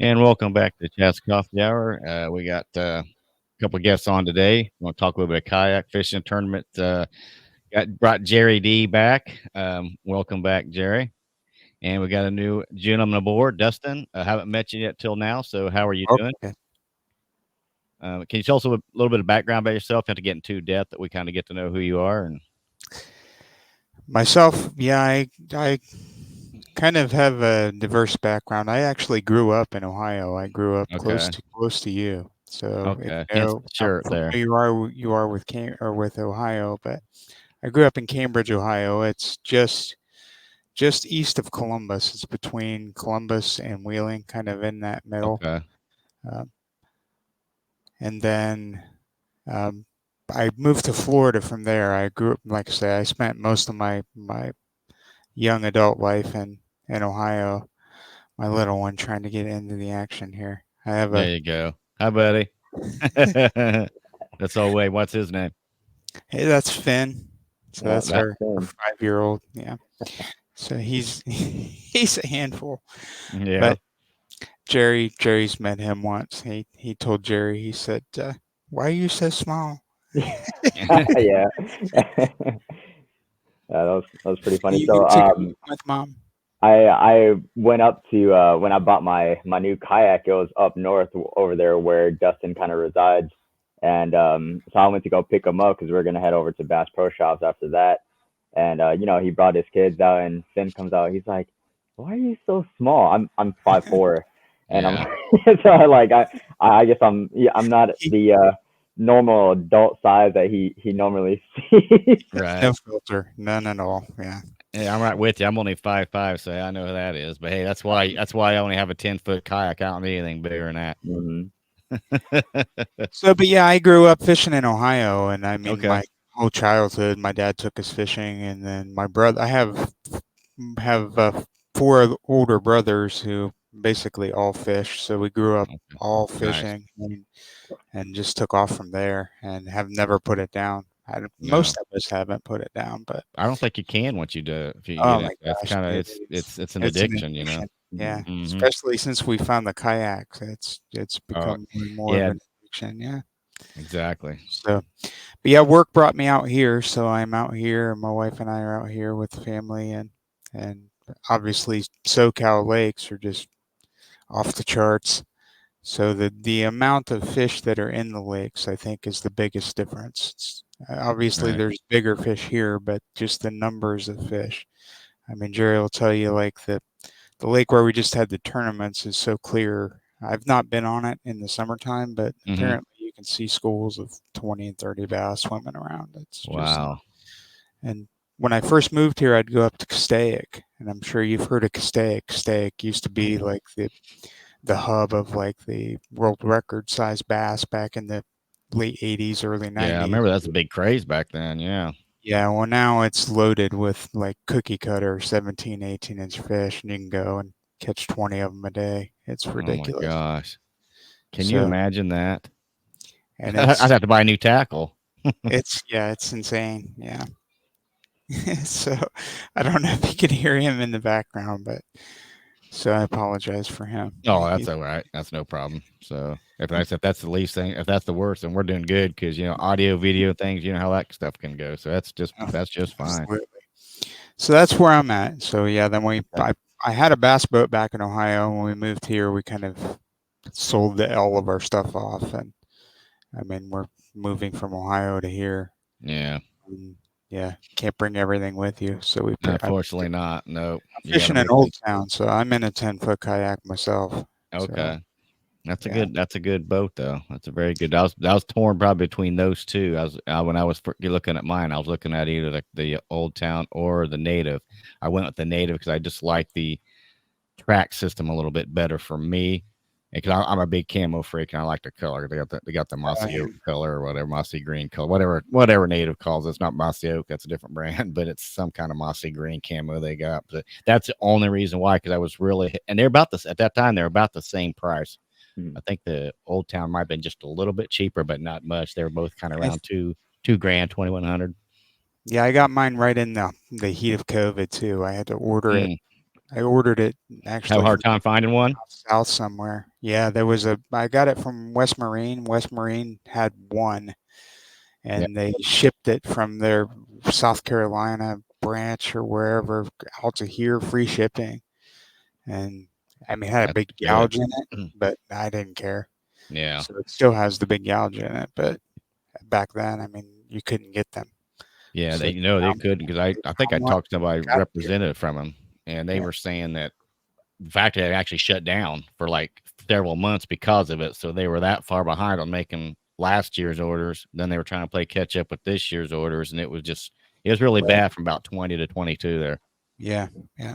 And welcome back to Chat's Coffee Hour. We got a couple of guests on today. We want to talk a little bit of kayak fishing tournament. Brought Jerry D back. Welcome back, Jerry. And we got a new gentleman aboard, Dustin. I haven't met you yet till now. So how are you doing? Okay. Can you tell us a little bit of background about yourself? Not to get into depth, that we kind of get to know who you are. And Myself, yeah, I kind of have a diverse background. I actually grew up in Ohio. I grew up okay, close to you. So if okay, you hence know the how shirt there. familiar you are with with Ohio, but I grew up in Cambridge, Ohio. It's just east of Columbus. It's between Columbus and Wheeling, kind of in that middle. Okay, Um, and then um, I moved to Florida from there. I grew up, like I say, I spent most of my young adult life in Ohio. My little one trying to get into the action here. I have there a you go. Hi, buddy. That's all way. What's his name? hey, that's Finn. So Yeah, that's That. that's our him. 5 year old. Yeah. So he's he's a handful. Yeah. But Jerry's met him once. He told Jerry, he said, "Why are you so small?" Yeah. That was pretty funny. You So took him with mom. I went up to when I bought my new kayak. It was up north over there where Dustin kind of resides, and so I went to go pick him up because we are gonna head over to Bass Pro Shops after that. And he brought his kids out, and Finn comes out. He's like, "Why are you so small?" I'm 5'4", and I'm Yeah. so I guess I'm not He, the normal adult size that he normally sees. Right. no filter, none at all. Yeah. Yeah, I'm right with you. I'm only 5'5", so I know who that is. But hey, that's why I only have a 10-foot kayak. I don't need anything bigger than Hmm. that. So, but yeah, I grew up fishing in Ohio, and I mean, Okay. my whole childhood, my dad took us fishing, and then my brother. I have four older brothers who basically all fish. So we grew up Okay. all Nice. fishing, and just took off from there, and have never put it down. No, Most of us haven't put it down, but I don't think you can once you do if you get oh into my it. It's gosh, kind of it it's is. it's it's an It's an addiction, you know. addiction. Yeah, Hmm. especially since we found the kayaks, it's Oh, become more and more of yeah, an addiction. Yeah. exactly. So, but yeah, work brought me out here, so I'm out here, and my wife and I are out here with the family, and obviously SoCal lakes are just off the charts. So the amount of fish that are in the lakes, I think, is the biggest difference. Obviously, Right. there's bigger fish here, but just the numbers of fish. I mean, Jerry will tell you like the lake where we just had the tournaments is so clear. I've not been on it in the summertime, but Hmm. apparently you can see schools of 20 and 30 bass swimming around. It's just, Wow. and when I first moved here, I'd go up to Castaic, and I'm sure you've heard of Castaic. Castaic used to be like the hub of like the world record size bass back in the late 80s, early Yeah, I 90s. remember that's a big craze back then. Yeah. Yeah, well, now it's loaded with like cookie cutter 17, 18-inch fish, and you can go and catch 20 of them a day. It's Oh my ridiculous. gosh. Can you So, imagine that? and I'd have to buy a new tackle. yeah, it's insane. Yeah. So, I don't know if you can hear him in the background, but so I apologize for him. Oh, that's all right. That's no problem. So if that's the least thing, if that's the worst, then we're doing good because audio, video things, you know how that stuff can go. So Oh, that's just fine. absolutely. So that's where I'm at. So yeah, then Okay. I had a bass boat back in Ohio. When we moved here, we kind of sold all of our stuff off, and I mean we're moving from Ohio to here. Yeah. And yeah, can't bring everything with you. So Unfortunately, not. Nope. I'm You got to fishing in bring. Old Town, so I'm in a 10-foot kayak myself. So Okay. That's a yeah, good. That's a good boat, though. That's a very good. I was torn probably between those two. When I was looking at mine, I was looking at either the Old Town or the Native. I went with the Native because I just like the track system a little bit better for me. Because I'm a big camo freak and I like the color. They got the mossy yeah, oak color or whatever, mossy green color, whatever Native calls it. It's not mossy oak. That's a different brand, but it's some kind of mossy green camo they got. But that's the only reason why. Because I was really, and they're about this at that time. They're about the same price. I think the Old Town might have been just a little bit cheaper, but not much. They were both kind of I, around two grand, 2,100. yeah, I got mine right in the heat of COVID too. I had to order it. Mm. I ordered it Have a actually hard from time finding one. south somewhere. Yeah, I got it from West Marine. West Marine had one, Yeah, and they shipped it from their South Carolina branch or wherever out to here, free shipping. And I mean, it had a that's big good. gouge in it, but I didn't care. Yeah. So it still has the big gouge in it, but back then, I mean, you couldn't get them. Yeah, So they couldn't because I think I one talked to somebody got here. representative from them, and they Yeah, were saying that the fact that it actually shut down for like several months because of it. So they were that far behind on making last year's orders. Then they were trying to play catch up with this year's orders, and it was really right. bad from about 20 to 22 there. Yeah, yeah.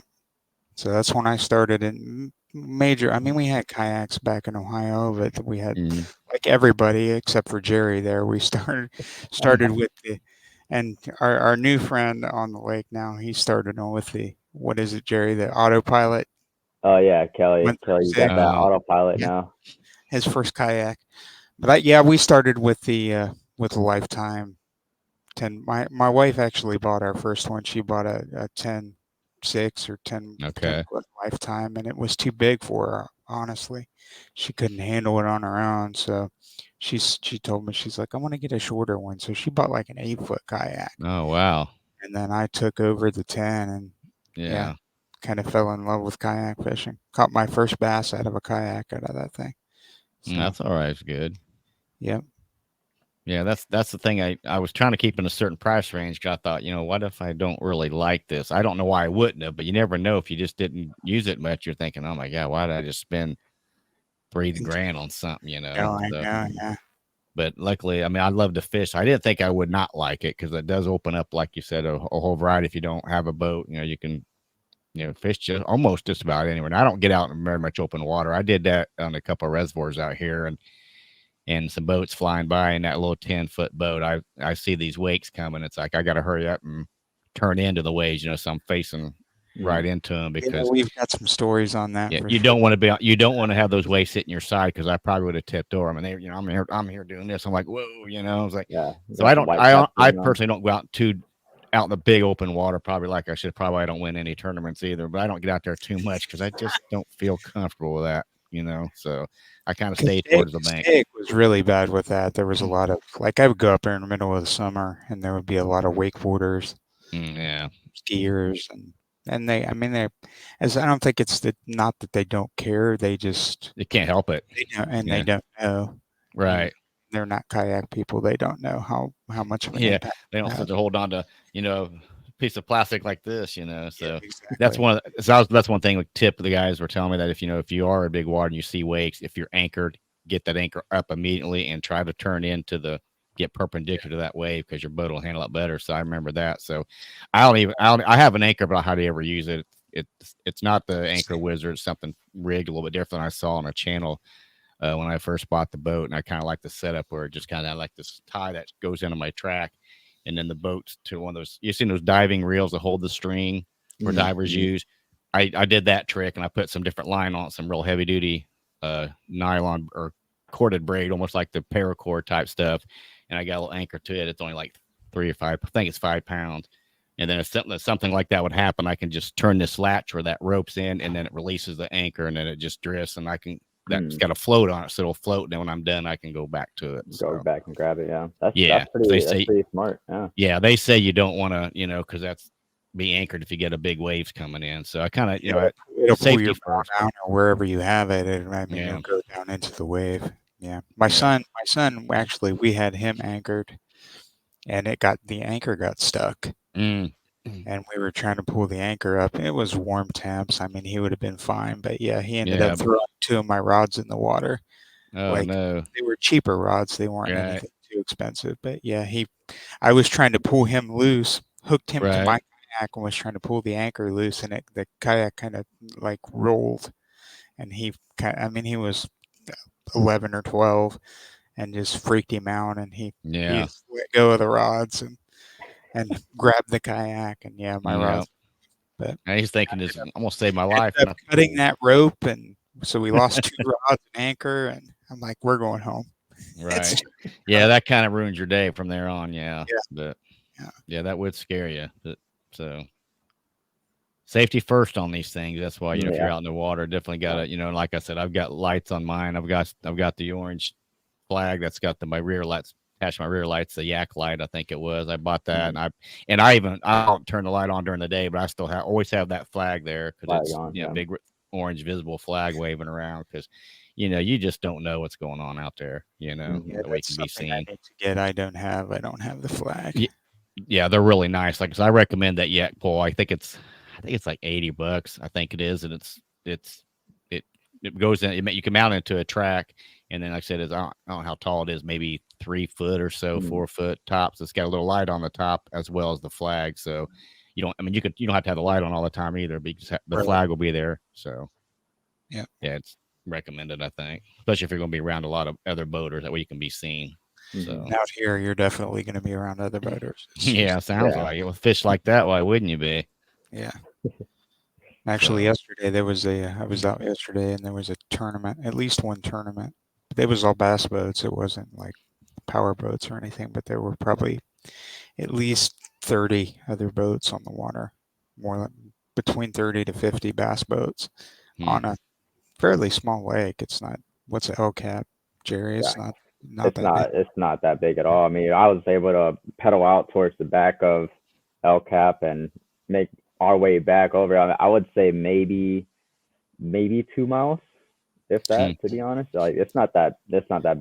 So that's when I started in major. I mean, we had kayaks back in Ohio, but we had Mm. like everybody except for Jerry there. We started with the, and our new friend on the lake now. He started on with the what is it, Jerry? The autopilot. Oh yeah, Kelly. Kelly, you got 136. that Oh, autopilot Yeah, now. his first kayak. But yeah, we started with the Lifetime 10. My wife actually bought our first one. She bought a 10.6 or 10 okay. foot Lifetime, and it was too big for her. Honestly, she couldn't handle it on her own. So she told me, she's like, I want to get a shorter one. So she bought like an 8 foot kayak, Oh, wow. and then I took over the 10, and yeah, Yeah. kind of fell in love with kayak fishing. Caught my first bass out of a kayak out of that thing. So That's all right. It's good. yeah, Yeah, that's the thing. I was trying to keep in a certain price range because I thought, what if I don't really like this? I don't know why I wouldn't have, but you never know if you just didn't use it much. You're thinking, oh my god, why did I just spend 3 grand on something? I So, know, yeah. but luckily, I mean, I love to fish. I didn't think I would not like it because it does open up, like you said, a whole variety. If you don't have a boat, you can fish just about anywhere. And I don't get out in very much open water. I did that on a couple of reservoirs out here, and some boats flying by in that little 10-foot boat. I see these wakes coming. It's like I got to hurry up and turn into the waves, so I'm facing right Mm. into them Yeah, because we've got some stories on that yeah, for you sure. don't want to you don't want to have those wakes hitting your side because I probably would have tipped over them. And they, I'm here doing this. I'm like, whoa, I was like, Yeah, you so got some white caps I going on. personally don't go out in the big open water probably like I should. Probably I don't win any tournaments either, but I don't get out there too much because I just don't feel comfortable with that. So I kind of stay towards the bank. Kayak was really bad with that. There was a lot of like I would go up there in the middle of the summer, and there would be a lot of wakeboarders, Yeah, skiers, and they. I mean, they. As I don't think it's not that they don't care. They just you can't help it. they Yeah, don't know. And right. they're not kayak people. They don't know how much of an Yeah, impact they it don't sit has. there hold on to, a piece of plastic like this, Yeah, So exactly. that's one thing. Like tip the guys were telling me that if you are a big water and you see wakes, if you're anchored, get that anchor up immediately and try to turn into get perpendicular to that wave because your boat will handle it better. So I remember that. So I have an anchor, but I hardly ever use it. It's not the anchor wizard. It's something rigged a little bit different. I saw on a channel when I first bought the boat, and I kind of like the setup where it just kind of like this tie that goes into my track, and then the boat's to one of those. You've seen those diving reels that hold the string where Mm. divers Mm. use. I did that trick, and I put some different line on some real heavy duty nylon or corded braid, almost like the paracord type stuff, and I got a little anchor to it. It's only like 3 or 5. I think it's 5 pounds. And then if something like that would happen, I can just turn this latch where that rope's in, and then it releases the anchor, and then it just drifts, and I can that's Mm. got a float on it, so it'll float. And then when I'm done, I can go back to it. Go So back and grab it. Yeah, yeah, they that's say pretty smart. Yeah. they say you don't want to, because that's be anchored if you get a big waves coming in. So I kind of, Yeah, it'll pull your safety bow first. down or wherever you have it. I mean, Yeah, it'll go down into the wave. Yeah, yeah, my son actually, we had him anchored, and the anchor got stuck, mm. Mm. and we were trying to pull the anchor up. It was warm temps. I mean, he would have been fine, but yeah, he ended up Yeah. throwing two of my rods in the water. Oh Like no. they were cheaper rods; they weren't Right, anything too expensive. But yeah, I was trying to pull him loose, hooked him to right. my kayak, and was trying to pull the anchor loose, and the kayak kind of like rolled, and I mean, he was 11 or 12, and just freaked him out, and he Yeah, just let go of the rods and grabbed the kayak, and yeah, my yeah. rods. But And he's thinking this. I'm gonna save my ended life. up cutting that rope, and so we lost two rods and anchor, and I'm like, we're going home. It's Right. Yeah, that kind of ruins your day from there on. Yeah, yeah, but yeah. yeah, that would scare you. But so safety first on these things. That's why, if you're Yeah. out in the water, definitely got to, like I said, I've got lights on mine. I've got the orange flag that's got my rear lights attached to my rear lights, the yak light, I think it was. I bought that, Mhm. and I don't turn the light on during the day, but I still always have that flag there because Flag it's on. Yeah. big orange visible flag waving around because you just don't know what's going on out there. Mhm. Yeah, That way it that's can be something I seen. need to get. I don't have the flag. Yeah, they're really nice. Like, 'cause I recommend that yak pole. I think it's like $80. I think it is, and it it goes in. You can mount it to a track, and then like I said, I don't know how tall it is. Maybe 3 foot or so, Mhm. 4 foot tops. It's got a little light on the top as well as the flag. So you don't. I mean, you don't have to have the light on all the time either, because the Right. flag will be there. So Yeah. yeah, it's recommended. I think, especially if you're going to be around a lot of other boaters, that way you can be seen. Mhm. So. And out here, you're definitely going to be around other boaters. It's Yeah, just, sounds Yeah. like it. With fish like that, why wouldn't you be? yeah. Actually, So, yesterday I was out yesterday and there was a tournament, at least one tournament. But it was all bass boats. It wasn't like power boats or anything, but there were probably at least 30 other boats on the water, more than between 30 to 50 bass boats hmm. on a fairly small lake. It's not, what's El Cap, Jerry? Yeah. It's not that big. It's not that big at all. I mean, I was able to pedal out towards the back of El Cap and make our way back over. I would say maybe 2 miles, if Hmm. that. To be honest, like it's not that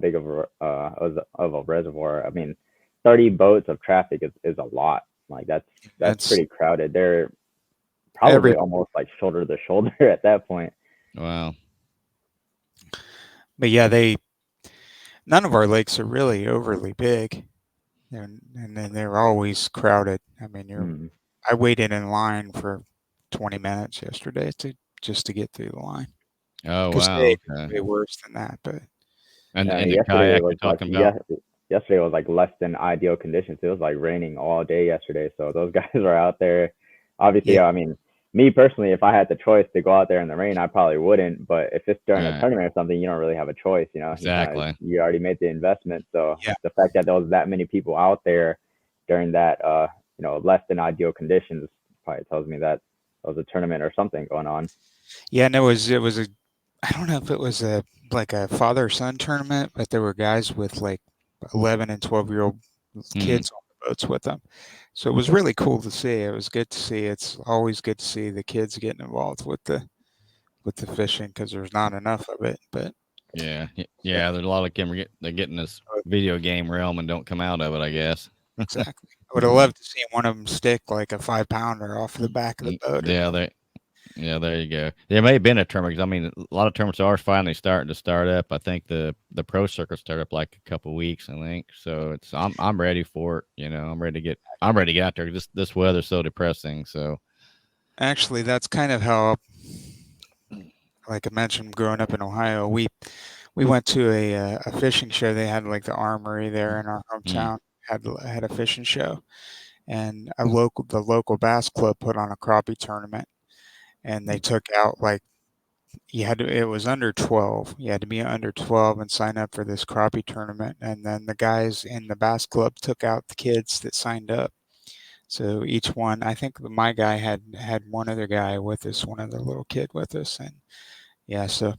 big of a reservoir. I mean, 30 boats of traffic is a lot. Like that's That's pretty crowded. They're every, probably almost like shoulder to shoulder at that point. Wow. but yeah, none of our lakes are really overly big. And then they're always crowded. I mean, Mm. I waited in line for 20 minutes yesterday just to get through the line. Oh, Because today wow. it was Okay. way worse than that, but And And the yesterday kayak was you're like talking about? yesterday was like less than ideal conditions. It was like raining all day yesterday, so those guys are out there. yeah, Obviously, I mean, me personally, if I had the choice to go out there in the rain, I probably wouldn't. But if it's during a Right. tournament or something, you don't really have a choice. Exactly. You already made the investment. So yeah, the fact that there was that many people out there during that less than ideal conditions probably tells me that there was a tournament or something going on. yeah. And it was a, I don't know if it was a like a father son tournament, but there were guys with like 11 and 12-year-old Hmm. kids on the boats with them. So it was really cool to see. It was good to see. It's always good to see the kids getting involved with the fishing because there's not enough of it. But Yeah. yeah, Yeah. There's a lot of them they're getting this video game realm and don't come out of it, I guess. exactly. I would have loved to see one of them stick like a 5 pounder off the back of the boat or Yeah. something. Yeah, there you go. There may have been a tournament 'cause, I mean, a lot of tournaments are finally starting to start up. I think the pro circuit started up like a couple weeks, I think. So I'm ready for it. I'm ready to get out there. This weather's so depressing. So Actually, that's kind of how, like I mentioned, growing up in Ohio, we went to a fishing show. They had like the armory there in our mm, hometown had a fishing show, and the local bass club put on a crappie tournament, and they took out like it was under 12. You had to be under 12 and sign up for this crappie tournament, and then the guys in the bass club took out the kids that signed up. So each one, I think my guy had one other guy with us, one other little kid with us, and yeah, so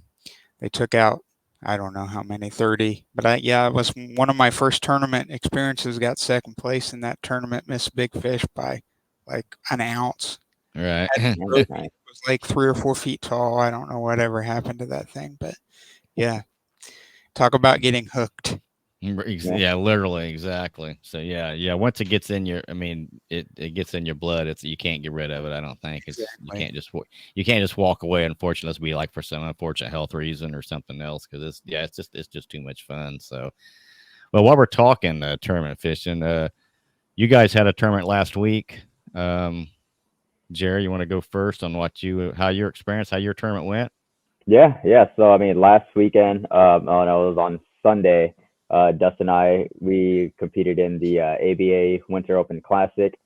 they took out, I don't know how many, 30. But it was one of my first tournament experiences. Got second place in that tournament. Missed big fish by like an ounce. right. Had a Nice, trophy. nice. It was like 3 or 4 feet tall. I don't know whatever happened to that thing, but yeah, talk about getting hooked. Yeah. Yeah, literally, exactly. So yeah. Once it gets in your, I mean, it gets in your blood. You can't get rid of it. I don't think you Exactly. can't just walk away. Unfortunately, unless be like for some unfortunate health reason or something else. Because it's just too much fun. So, well, while we're talking tournament fishing, you guys had a tournament last week. Um, Jerry, you want to go first on how your tournament went? Yeah, yeah. So I mean, last weekend, oh no, it was on Sunday. Dustin and I we competed in the ABA Winter Open Classic.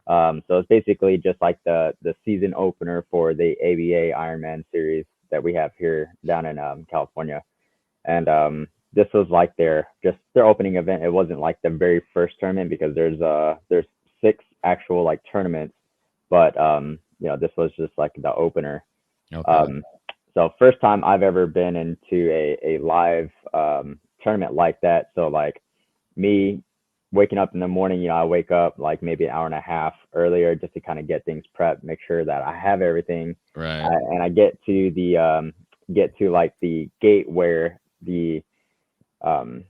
So it's basically just like the season opener for the ABA Ironman series that we have here down in California. And this was like their opening event. It wasn't like the very first tournament because there's 6 actual like tournaments, but this was just like the opener. Okay. So first time I've ever been into a live tournament like that. So like me waking up in the morning, I wake up like maybe an hour and a half earlier just to kind of get things prepped, make sure that I have everything, Right. and I get to like the gate um,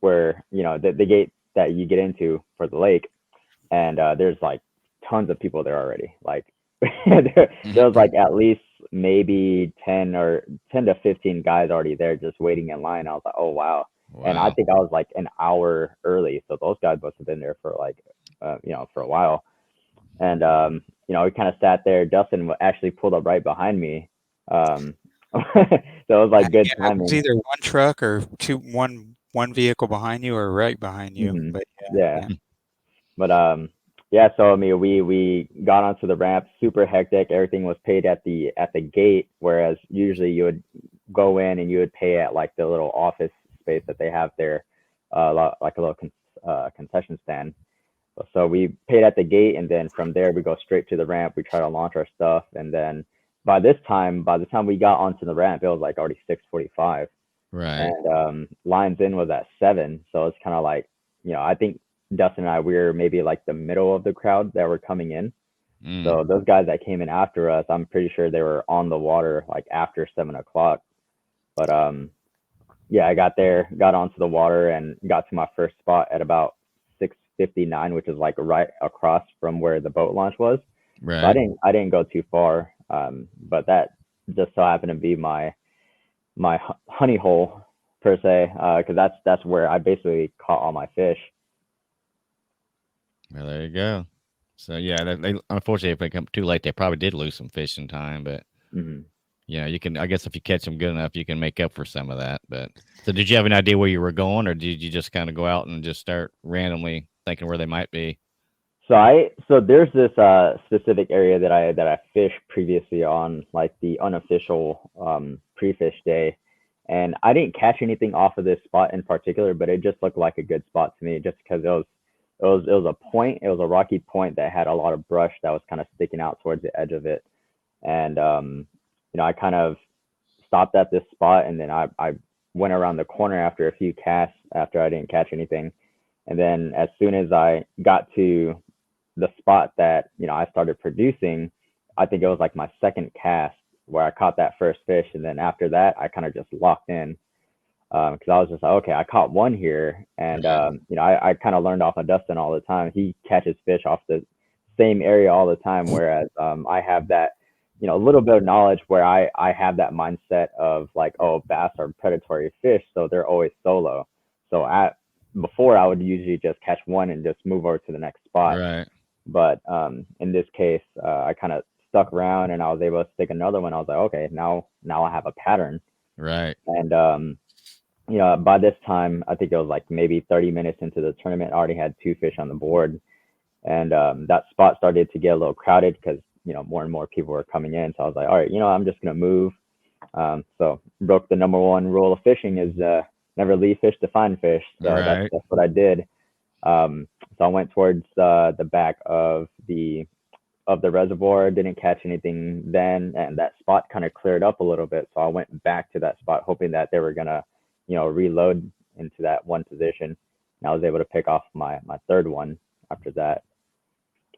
where the gate that you get into for the lake, and there's like tons of people there already. Like there was like at least maybe 10 to 15 guys already there just waiting in line. I was like, oh wow. And I Wow. think I was like an hour early, so those guys must have been there for like for a while. And we kind of sat there. Dustin actually pulled up right behind me. So it was like good Yeah, it was timing. either one truck or one vehicle behind you or right behind you. Hmm. But Yeah. yeah, But yeah, so I mean we got onto the ramp, super hectic. Everything was paid at the gate, whereas usually you would go in and you would pay at like the little office space that they have there, like a little concession stand. So we paid at the gate, and then from there we go straight to the ramp. We try to launch our stuff, and then by the time we got onto the ramp, it was like already 6:45, Right. and lines in was at 7. So it's kind of like, I think Dustin and I, we were maybe like the middle of the crowd that were coming in. Mm. So those guys that came in after us, I'm pretty sure they were on the water like after 7 o'clock. But yeah, I got there, got onto the water, and got to my first spot at about 6:59, which is like right across from where the boat launch was. So Right. I didn't go too far, but that just so happened to be my honey hole per se, because that's where I basically caught all my fish. Well, there you go. So yeah, they unfortunately if they come too late, they probably did lose some fishing time. But Hmm. you can. I guess if you catch them good enough, you can make up for some of that. But so, did you have an idea where you were going, or did you just kind of go out and just start randomly thinking where they might be? So there's this specific area that I fished previously on like the unofficial pre-fish day, and I didn't catch anything off of this spot in particular, but it just looked like a good spot to me just because it was a point, it was a rocky point that had a lot of brush that was kind of sticking out towards the edge of it, and I kind of stopped at this spot, and then I went around the corner after a few casts after I didn't catch anything, and then as soon as I got to the spot that I started producing, I think it was like my second cast where I caught that first fish, and then after that I kind of just locked in because I was just like, okay, I caught one here, and Right. I kind of learned off of Dustin all the time. He catches fish off the same area all the time, whereas I have that a little bit of knowledge where I have that mindset of like, oh, bass are predatory fish, so they're always solo. So at before I would usually just catch one and just move over to the next spot, Right. but in this case, I kind of stuck around and I was able to stick another one. I was like, okay, now I have a pattern. Right. And by this time, I think it was like maybe 30 minutes into the tournament, I already had 2 fish on the board, and that spot started to get a little crowded because more and more people were coming in. So I was like, all right, I'm just gonna move. So broke the number one rule of fishing is never leave fish to find fish. So that's Right. that's what I did. So I went towards the back of the reservoir, didn't catch anything then, and that spot kind of cleared up a little bit. So I went back to that spot, hoping that they were gonna, reload into that one position. And I was able to pick off my third one after that.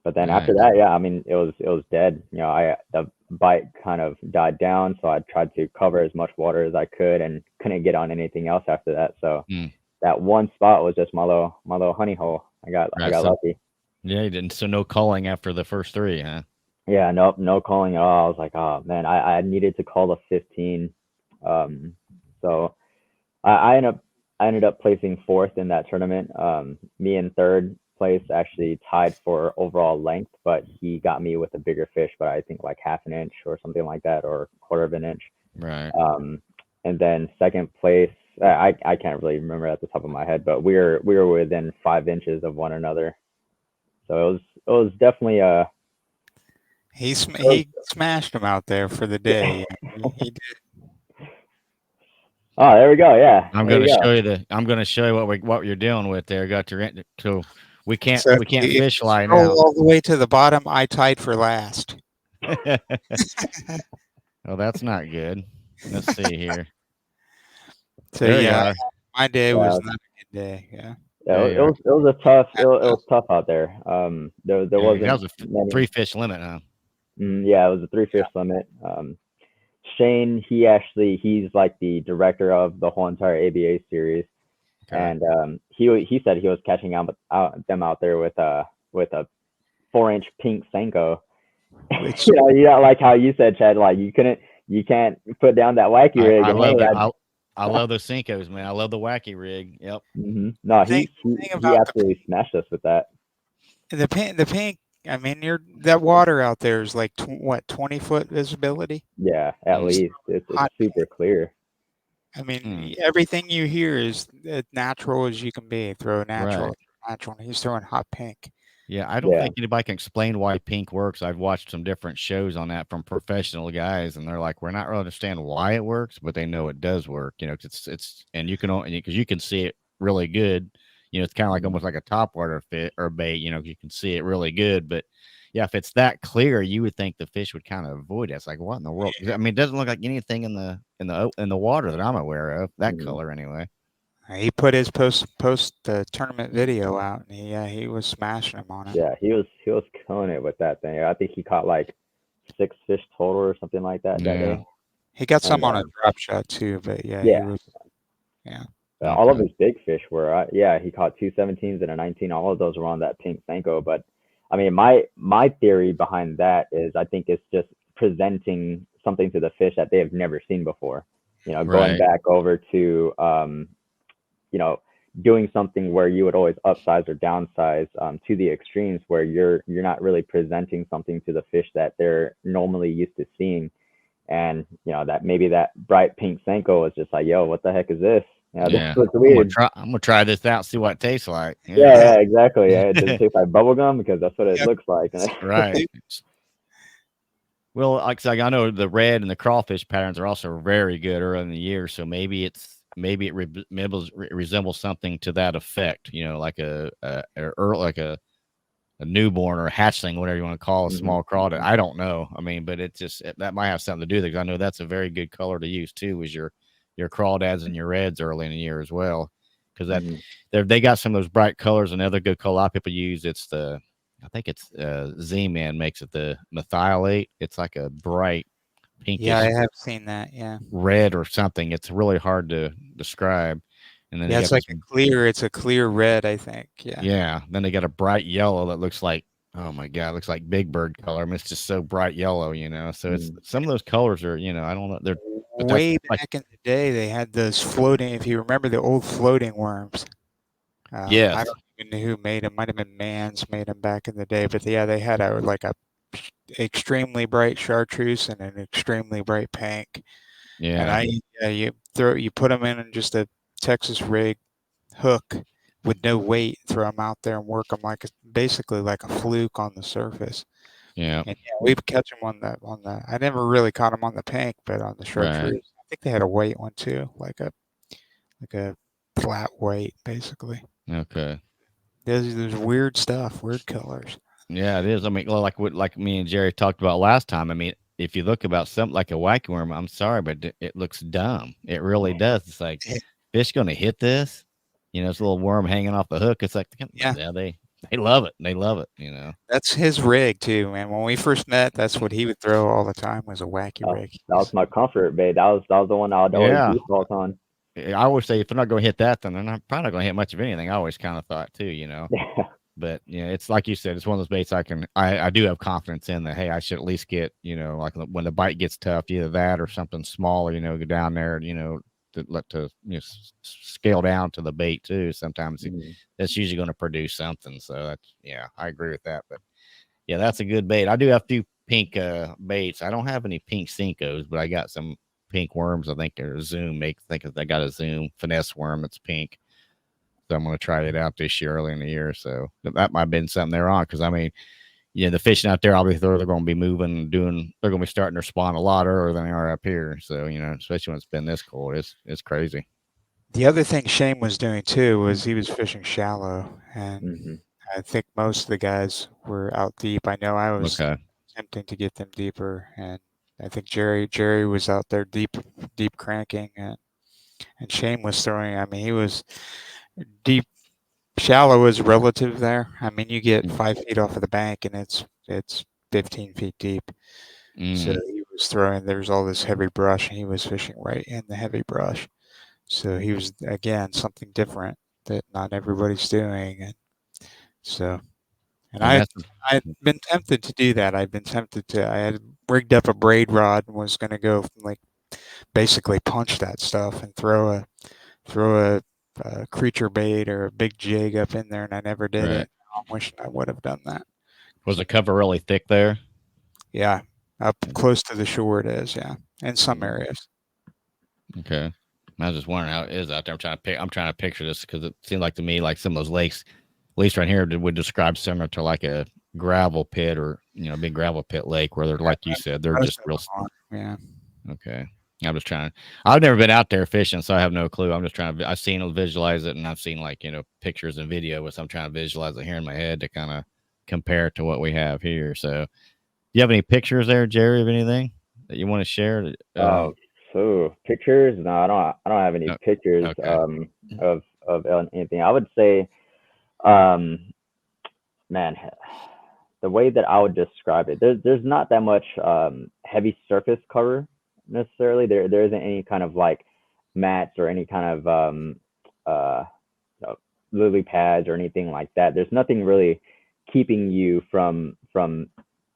But then after Nice. that, yeah, I mean, it was dead. The bite kind of died down, so I tried to cover as much water as I could, and couldn't get on anything else after that. So Mm. that one spot was just my little honey hole. I Right. got So lucky. yeah, you didn't. So no calling after the first three, huh? Yeah, nope, no calling at all. I was like, oh man, I needed to call the 15. So I ended up placing fourth in that tournament. Me in third place actually tied for overall length, but he got me with a bigger fish, but I think like half an inch or something like that, or quarter of an inch. Right. Um, and then second place, I can't really remember at the top of my head, but we were within 5 inches of one another. So it was definitely a he smashed him out there for the day. He did. Oh, there we go. Yeah, there you go. I'm gonna show you what you're dealing with there. Got your so we can't So we can't if fish you lie scroll now. all the way to the bottom, I tied for last. Well, that's not good. Let's see here. So There you yeah, are. my day Yeah, was not a good day. Yeah. yeah, There you are. it was a tough it was tough out there. There Yeah, that wasn't was a many. 3 fish limit, huh? Yeah, it was a 3 fish limit. Shane, he's like the director of the whole entire ABA series, Okay. and he said he was catching them out there with a 4 inch pink senko. Which You know, like how you said, Chad, like you can't put down that wacky rig, I and hey, love it. I love those Cincos, man. I love the wacky rig. Yep. no, thing he about absolutely smashed us with that. the pink. I mean, that water out there is like what 20-foot visibility. Yeah, at Mm, least it's Hot. super clear. I mm, mean, everything you hear is as natural as you can be. Throw right. natural. And he's throwing hot pink. Yeah, I don't Yeah. think anybody can explain why pink works. I've watched some different shows on that from professional guys, and they're like, "We're not really understand why it works, but they know it does work." You know, 'cause it's and you can only because you can see it really good. You know, it's kind of like Mhm. almost like a top water fit or bait. You know, you can see it really good, but yeah, if it's that clear, you would think the fish would kind of avoid it. It's like, what in the world? 'Cause, I mean, it doesn't look like anything in the water that I'm aware of. That Mhm. color, anyway. He put his post tournament video out, and he was smashing him on it. Yeah, he was killing it with that thing. I think he caught like 6 fish total or something like that Yeah. day. He got And some on a drop shot too, but yeah, he yeah, was yeah. all of Okay. his big fish were yeah, he caught 2 17s and a 19. All of those were on that pink senko. But I mean, my theory behind that is I think it's just presenting something to the fish that they have never seen before. You know, going Right. back over to you know, doing something where you would always upsize or downsize to the extremes where you're not really presenting something to the fish that they're normally used to seeing. And you know that maybe that bright pink senko was just like, yo, what the heck is this? You know, this Yeah. looks weird. I'm gonna try this out, see what it tastes like. Yeah, Yeah. yeah, exactly. Yeah, does it taste like bubble gum? Because that's what it Yep. looks like. Right. Well, like I said, I know the red and the crawfish patterns are also very good early in the year, so maybe it resembles something to that effect. You know, like like a newborn or a hatchling, whatever you want to call a Mhm, small crawdad. mhm, I don't know. I mean, but that might have something to do with it. 'Cause I know that's a very good color to use too, is your crawdads and your reds early in the year as well. Because mhm. they got some of those bright colors. Another good color a lot of people use. I think it's Z-Man makes it the methylate. It's like a bright Yeah, I pinkish have seen that. Yeah. red or something. It's really hard to describe. And then they Yeah, got this it's a clear red, I think. Yeah. Yeah, then they got a bright yellow that looks like, oh my god, it looks like Big Bird color. I mean, it's just so bright yellow, you know. So it's Mm. some of those colors are, I don't know, but that's Way like, back in the day, they had those floating. If you remember the old floating worms, I yes, don't even know who made them. Might have been Mans made them back in the day. But yeah, they had a like a extremely bright chartreuse and an extremely bright pink. And yeah, you put them in just a Texas rig hook with no weight, throw them out there and work them basically like a fluke on the surface. yeah, And yeah, we would catch them on the. I never really caught them on the pink, but on the right, chartreuse, I think they had a weight one too, like a flat weight, basically. okay, There's weird stuff, weird colors. yeah, it is. I mean, well, like me and Jerry talked about last time. I mean, if you look about something like a wacky worm, I'm sorry, but it looks dumb. It really does. It's like fish gonna hit this, this little worm hanging off the hook. It's like, Yeah, yeah, they love it. They love it. that's his rig too, man. When we first met, that's what he would throw all the time was a wacky rig. That was my comfort bait. That was the one I'd always Yeah, default on. I always say if they're not going to hit that, then they're not probably not going to hit much of anything. I always kind of thought too. Yeah. But it's like you said, it's one of those baits I do have confidence in that. Hey, I should at least get like when the bite gets tough, either that or something smaller. Go down there, to scale down to the bait too. Sometimes Mhm. that's usually going to produce something. So I agree with that. But yeah, that's a good bait. I do have a few pink baits. I don't have any pink Cincos, but I got some pink worms. I think they're Zoom. Think I got a Zoom finesse worm that's pink. So I'm going to try it out this year, early in the year. So that might have been something they're on. Because I mean, the fishing out there, obviously they're going to be moving and they're going to be starting their spawn a lot earlier than they are up here. So, especially when it's been this cold, it's crazy. The other thing Shane was doing too was he was fishing shallow, and Mhm. I think most of the guys were out deep. I know I was Okay. attempting to get them deeper, and I think Jerry was out there deep cranking, and Shane was throwing. I mean, he was deep. Shallow is relative there. I mean, you get Mm. 5 feet off of the bank, and it's 15 feet deep. So Mm. he was throwing. There's all this heavy brush, and he was fishing right in the heavy brush. So he was again something different that not everybody's doing, and so and And that's I'd been tempted to do that. I'd been tempted to. I had rigged up a braid rod and was going to go like basically punch that stuff and throw a creature bait or a big jig up in there, and I never did right. it. I'm wishing I would have done that. Was the cover really thick there? Yeah, up close to the shore it is. Yeah, in some Mm. areas. Okay. I was just wondering how it is out there. I'm trying to picture this because it seemed like to me like some of those lakes, at least right here, would describe similar to like a gravel pit or big gravel pit lake where they're like you said they're Most just of real. them are. Yeah. Okay. I'm just trying. I've never been out there fishing, so I have no clue. I'm just trying to. I've seen it, visualize it, and I've seen like pictures and video, but I'm trying to visualize it here in my head to kind of compare it to what we have here. So, do you have any pictures there, Jerry, of anything that you want to share? Oh, so pictures? No, I don't have any No. pictures Okay. of anything. I would say, um, man, the way that I would describe it, there's not that much heavy surface cover necessarily. There isn't any kind of like mats or any kind of uh you know, lily pads or anything like that. There's nothing really keeping you from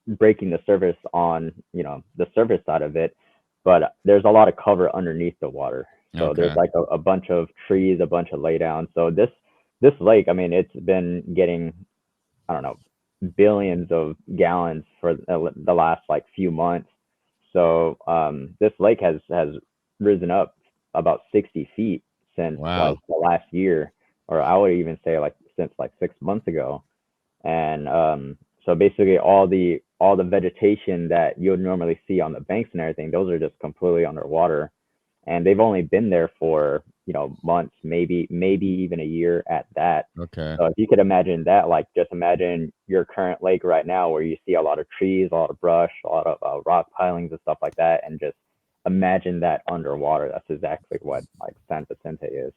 breaking the surface on the surface side of it, but there's a lot of cover underneath the water. So there's Okay. like a bunch of trees, a bunch of laydowns. So this lake, I mean, it's been getting, I don't know, billions of gallons for the last like few months. So this lake has risen up about 60 feet since like Wow. the last year, or I would even say like since like 6 months ago. And so basically all the vegetation that you would normally see on the banks and everything, those are just completely underwater, and they've only been there for months, maybe even a year at that. Okay. So if you could imagine that, like just imagine your current lake right now where you see a lot of trees, a lot of brush, a lot of rock pilings and stuff like that, and just imagine that underwater. That's exactly what like San Vicente is.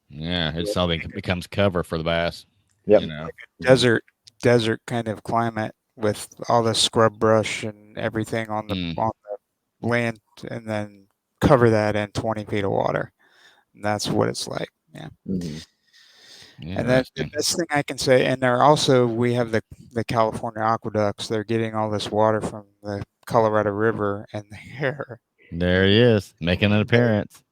Yeah, it's all becomes cover for the bass. Yep. You know. Hmm. Desert kind of climate with all the scrub brush and everything Mm, on the land, and then cover that in 20 feet of water. And that's what it's like. Yeah. Hmm. And then the interesting. best thing I can say, and we have the California aqueducts. They're getting all this water from the Colorado River, and There he is making an they're, appearance.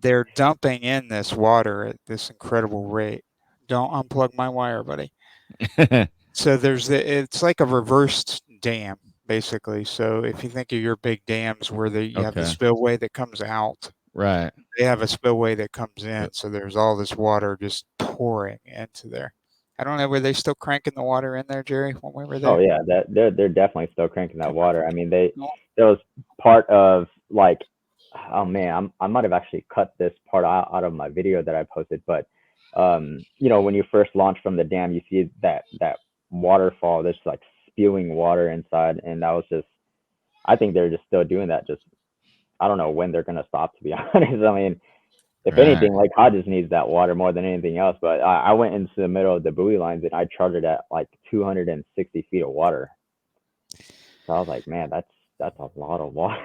they're dumping in this water at this incredible rate. Don't unplug my wire, buddy. So it's like a reversed dam, basically. So if you think of your big dams where you have the Okay. spillway that comes out, Right. they have a spillway that comes in. Yep. So there's all this water just pouring into there. I don't know, were they still cranking the water in there, Jerry, when we were Oh there? yeah, that they're definitely still cranking that water. I mean, they No. that was part of like, oh man, I might have actually cut this part out of my video that I posted, but when you first launch from the dam, you see that waterfall that's like spewing water inside, and that was just, I think they're just still doing that. Just I don't know when they're gonna stop, to be honest. I mean, if Right. anything, like Hodges needs that water more than anything else. But I went into the middle of the buoy lines and I charted at like 260 feet of water. So I was like, man, that's a lot of water.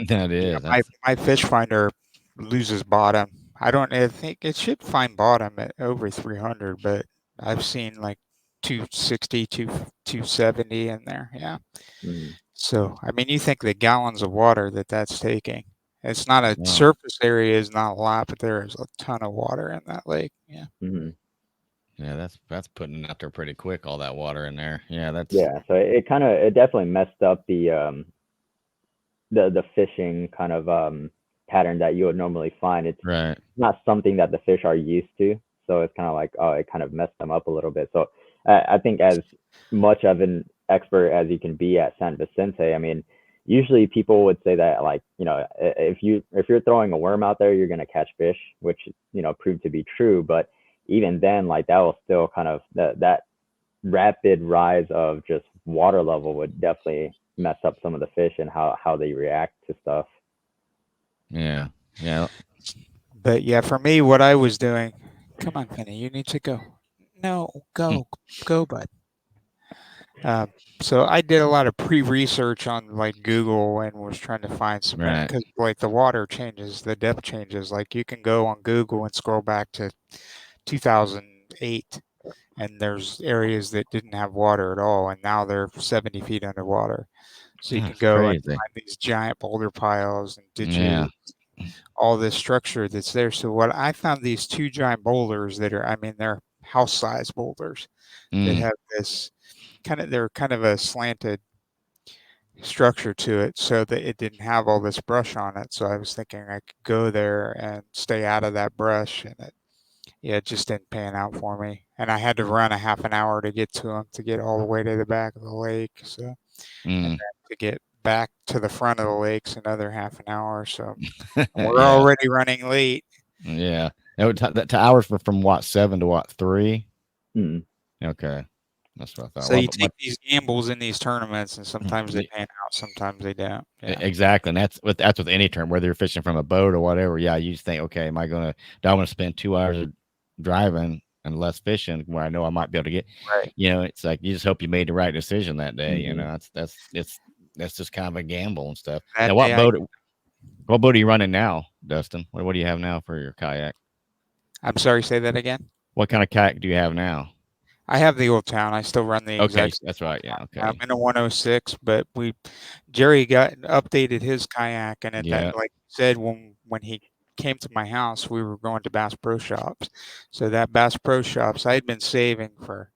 That Yeah, is. my fish finder loses bottom. I think it should find bottom at over 300, but I've seen like 260, 270 in there. Yeah. Mhm. So, I mean, you think the gallons of water that's taking. It's not a Wow. surface area is not a lot, but there is a ton of water in that lake. Yeah. Mhm. Yeah, that's putting it out there pretty quick. All that water in there. Yeah, that's Yeah, so it definitely messed up the fishing kind of pattern that you would normally find. It's right. not something that the fish are used to, so it's kind of like, oh, it kind of messed them up a little bit. So I think as much of an expert as you can be at San Vicente, I mean, usually people would say that like if you're throwing a worm out there, you're gonna catch fish, which proved to be true. But even then, like that will still kind of that rapid rise of just water level would definitely mess up some of the fish and how they react to stuff. Yeah. Yeah. But yeah, for me, what I was doing, come on, Penny, you need to go. No, Mm. go, bud. Uh, so I did a lot of pre-research on like Google and was trying to find some Right. because like the water changes, the depth changes. Like you can go on Google and scroll back to 2008, and there's areas that didn't have water at all, and now they're 70 feet underwater. So you can That's go and crazy. find these giant boulder piles and Yeah. ditches, all this structure that's there. So what I found these two giant boulders that are, I mean, they're house-sized boulders that Mm. have this they're kind of a slanted structure to it so that it didn't have all this brush on it. So I was thinking I could go there and stay out of that brush, and it just didn't pan out for me. And I had to run a half an hour to get to them to get all the way to the back of the lake. So, and then Mm. to get back to the front of the lakes another half an hour. So we're Yeah. already running late. Yeah. That hours were from what, 7 to what, 3? Mm. Okay. That's what I thought. So Well, you but my take these gambles in these tournaments, and sometimes they the pan out, sometimes they don't. Yeah, exactly, and that's with any term, whether you're fishing from a boat or whatever. Yeah, you just think, okay, am I gonna do I want to spend 2 hours of driving and less fishing where I know I might be able to get, right. it's like you just hope you made the right decision that day. Hmm. That's just kind of a gamble and stuff. That Now, day, what boat are you running now, Dustin? What do you have now for your kayak? I'm sorry, say that again. What kind of kayak do you have now? I have the old town. I still run the Okay, exact that's same old right. Yeah. town. I'm Okay. in a 106, but Jerry got updated his kayak, and at that, Yeah. like you said, when he came to my house, we were going to Bass Pro Shops. So that Bass Pro Shops, I had been saving for,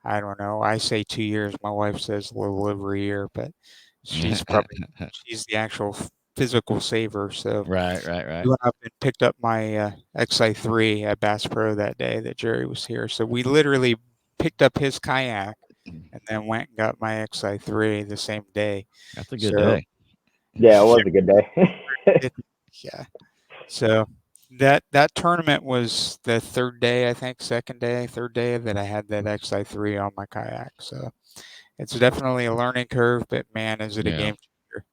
I don't know, I say 2 years. My wife says a little over a year, but she's the actual physical saver. So Right. Right. we Right. went up and picked up my XI3 at Bass Pro that day that Jerry was here. So we literally picked up his kayak and then went and got my XI3 the same day. That's a good So day. Yeah, it yeah, was a good day. yeah. So that tournament was the third day, I think, second day, third day that I had that XI3 on my kayak. So it's definitely a learning curve, but man, is it a Yeah. game changer.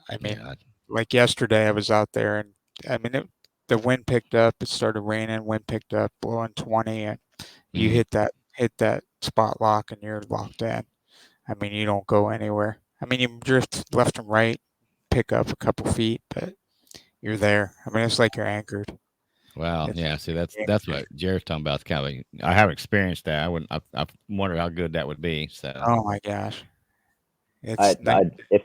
I mean, Yeah. like yesterday, I was out there, and I mean, the wind picked up. It started raining. Wind picked up, blowing 20, and you Mm. hit that spot lock, and you're locked in. I mean, you don't go anywhere. I mean, you drift left and right, pick up a couple feet, but you're there. I mean, it's like you're anchored. Wow. It's Yeah. See, a game that's what changer. Jared's talking about. It's kind of I haven't experienced that. I wouldn't. I wonder how good that would be. So. Oh my gosh, I, it's night. I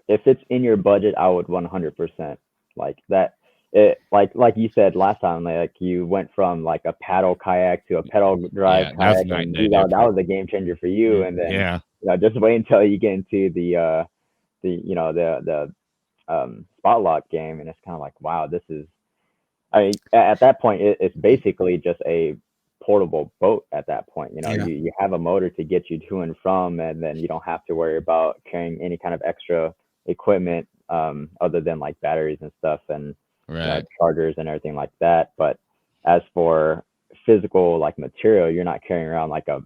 if it's in your budget, I would 100% like that. It like you said last time, like you went from like a paddle kayak to a pedal drive Yeah, that's kayak, night and and day that difference. was a game changer for you. And then Yeah. just wait until you get into the the spot lock game, and it's kind of like, wow, this is. I mean, at that point, it's basically just a portable boat. At that point, Yeah, you have a motor to get you to and from, and then you don't have to worry about carrying any kind of extra equipment other than like batteries and stuff, and Right. chargers and everything like that. But as for physical like material, you're not carrying around like a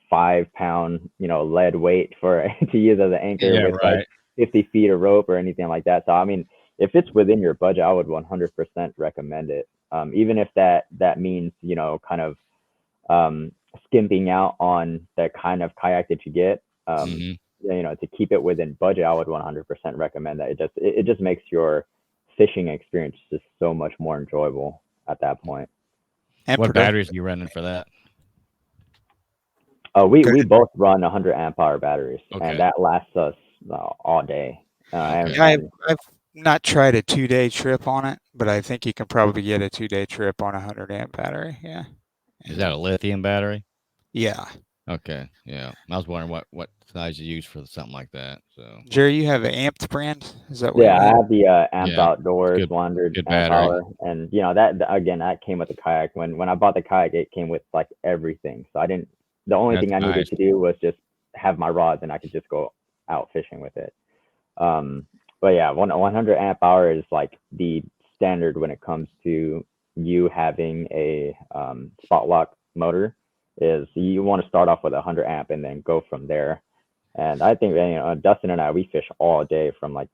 5 pound lead weight for to use as an anchor Yeah. with like Right. 50 feet of rope or anything like that. So I mean, if it's within your budget, I would 100% recommend it. Even if that means kind of um, skimping out on the kind of kayak that you get. Hmm. To keep it within budget, I would 100% recommend that. It just makes your fishing experience just so much more enjoyable at that point. and What productive. batteries are you running for that? We both run 100 amp hour batteries, and Okay. that lasts us all day. Okay. Yeah, I've not tried a 2-day trip on it, but I think you can probably get a 2-day trip on a 100 amp battery. Yeah, Is yeah, that a lithium battery? yeah. Okay. Yeah. I was wondering what size you use for something like that. So. Jerry, you have an amped brand? Is that what Yeah, you I have? have the Amp Yeah. It's Outdoors good. 100 Good amp battery. hour, and again that came with the kayak. When I bought the kayak, it came with like everything. So I didn't. The only That's thing I needed nice. to do was just have my rods, and I could just go out fishing with it. Um, but yeah, 100 amp hour is like the standard when it comes to you having a spot lock motor. Is you want to start off with 100 amp and then go from there. And I think Dustin and I, we fish all day from like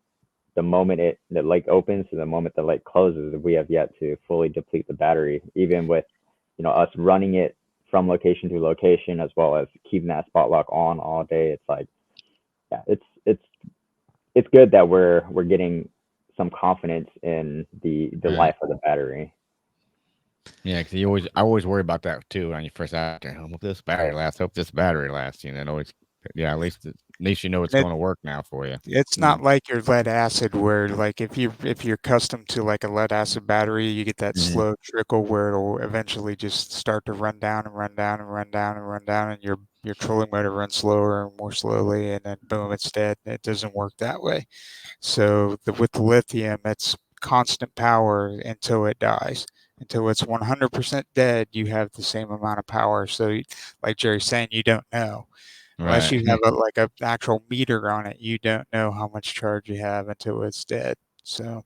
the moment the lake opens to the moment the lake closes. We have yet to fully deplete the battery, even with us running it from location to location as well as keeping that spot lock on all day. It's like, yeah, it's good that we're getting some confidence in the Right. life of the battery. Yeah, because I always worry about that too when you first out there. Hope this battery lasts. Hope this battery lasts. And always, yeah. At least you know it's And going to work now for you. it's Mm, not like your lead acid where like if you're accustomed to like a lead acid battery, you get that Mhm. slow trickle where it'll eventually just start to run down and run down and run down and run down, and your trolling motor runs slower and more slowly, and then boom, it's dead. It doesn't work that way. So with the lithium, it's constant power until it dies. Until it's 100% dead, you have the same amount of power. So, like Jerry's saying, you don't know unless Right. you have like a actual meter on it. You don't know how much charge you have until it's dead. So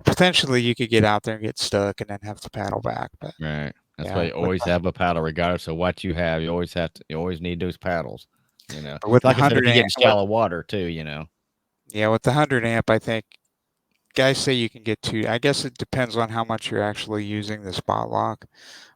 potentially, you could get out there and get stuck, and then have to paddle back. But Right. That's why yeah, you always have a paddle, regardless of what you have. You always need those paddles. with the Like I said, if hundred you get amp, in shallow water too, yeah, with the 100 amp, I think guys say you can get two. I guess it depends on how much you're actually using the spot lock,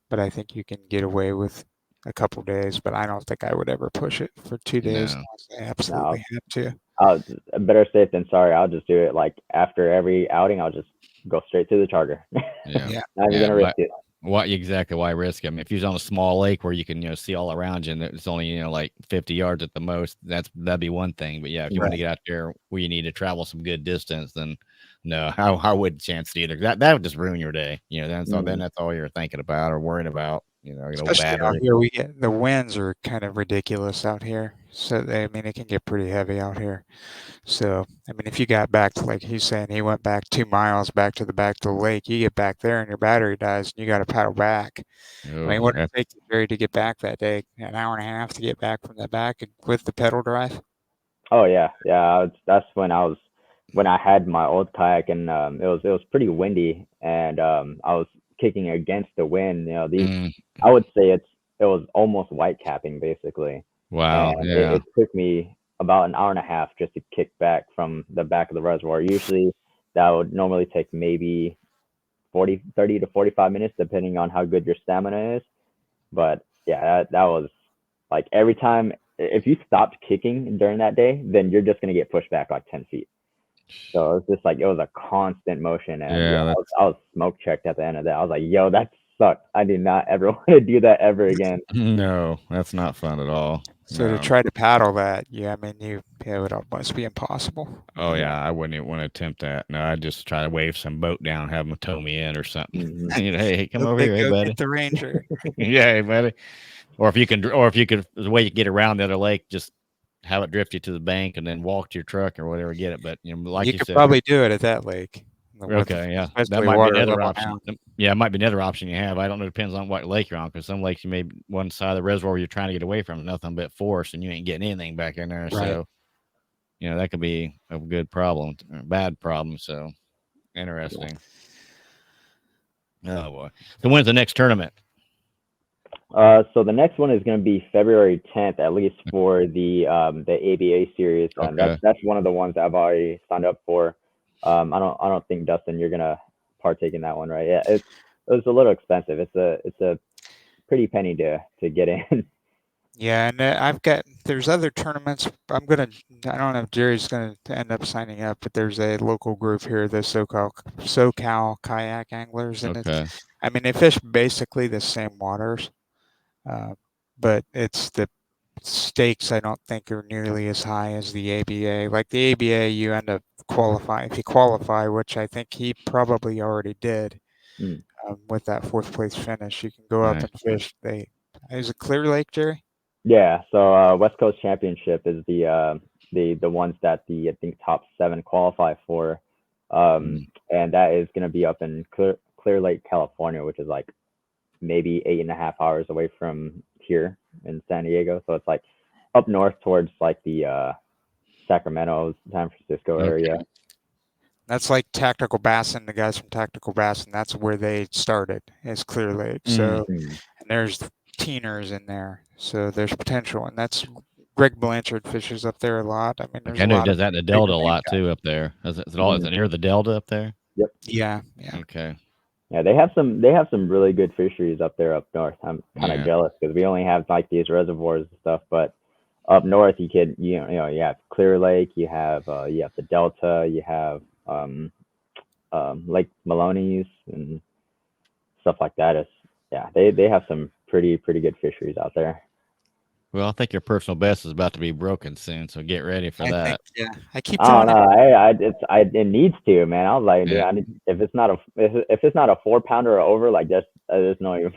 but I think you can get away with a couple days. But I don't think I would ever push it for 2 days no, unless I no, absolutely have to. I'll better safe than sorry. I'll just do it like after every outing. I'll just go straight to the charger. yeah, Yeah, Not even yeah. gonna risk it. What exactly? Why risk it? I mean, if you're on a small lake where you can see all around you, and it's only like 50 yards at the most, that'd be one thing. But yeah, if you want to right. get out there where you need to travel some good distance, then no, I wouldn't chance it either. That would just ruin your day. Then Mm. that's all you're thinking about or worrying about. An old Especially out battery. here, we get the winds are kind of ridiculous out here. So I mean, it can get pretty heavy out here. So I mean, if you got back to like he's saying, he went back 2 miles back to the lake. You get back there and your battery dies, and you got to paddle back. I Oh, mean, what did it take you, Jerry, to get back that day? An hour and a half to get back from the back with the pedal drive? Oh yeah, yeah. That's when I had my old kayak, and it was pretty windy, and I was kicking against the wind. These mm, I would say it was almost white capping basically, wow. and it Yeah. took me about an hour and a half just to kick back from the back of the reservoir. Usually that would normally take maybe 30 to 45 minutes, depending on how good your stamina is. But yeah, that was like every time if you stopped kicking during that day, then you're just gonna get pushed back like 10 feet. So it was just like it was a constant motion, and yeah, Yeah. That's I was smoke checked at the end of that. I was like, yo, that sucked. I do not ever want to do that ever again. no. That's not fun at all. So to No. try to paddle that, yeah, I mean, it would almost be impossible. Oh Yeah. yeah, I wouldn't even want to attempt that. No, I'd just try to wave some boat down, have them tow me in or something. Hmm. Hey, come over They here, hey go buddy. get the ranger. Yeah, hey buddy. Or if you could, the way you get around the other lake, just have it drift you to the bank and then walk to your truck or whatever, get it. But like You you could said, probably do it at that lake, okay, yeah, that especially might be water another level option. now. Yeah, it might be another option you have. I don't know. Depends on what lake you're on, because some lakes you may one side of the reservoir you're trying to get away from is nothing but forest, and you ain't getting anything back in there. Right. So that could be a good problem, or a bad problem. So interesting. Oh boy. So when's the next tournament? So the next one is going to be February 10th, at least for the ABA series. Okay. That's one of the ones I've already signed up for. I don't think Dustin, you're gonna partake in that one, right? Yeah, it was a little expensive. It's a pretty penny to get in. Yeah, and there's other tournaments. I don't know if Jerry's gonna end up signing up, but there's a local group here, the SoCal Kayak Anglers, and Okay. I mean, they fish basically the same waters, uh, but it's the stakes I don't think are nearly as high as the ABA. Like the ABA, you end up qualifying if you qualify, which I think he probably already did Mm. with that fourth place finish. You can go up Nice. and fish. Is it Clear Lake, Jerry? Yeah, so West Coast Championship is the ones that the I think top seven qualify for, Mm. and that is going to be up in Clear Lake, California, which is like maybe 8.5 hours away from here in San Diego. So it's like up north towards like the Sacramento, San Francisco area. Okay. That's like Tactical Bassin. The guys from Tactical Bassin, that's where they started, is Clear Lake. Mm. So, Mm. and there's teeners in there. So there's potential. And that's Greg Blanchard fishes up there a lot. I mean, Like there's I a know he lot of does that in the bigger Delta a name lot guys. too up there. Is Mm. it near the Delta up there? Yep. Yeah. Okay. Yeah, they have some really good fisheries up there up north. I'm kind of Yeah. jealous because we only have like these reservoirs and stuff, but up north you have Clear Lake, you have the Delta, you have Lake Maloney's and stuff like that. It's yeah, they have some pretty good fisheries out there. Well, I think your personal best is about to be broken soon, so get ready for I think, that. yeah. I keep I don't telling know. him, It needs to, man. I was like, dude, Yeah. if it's not a 4 pounder or over, like there's no even,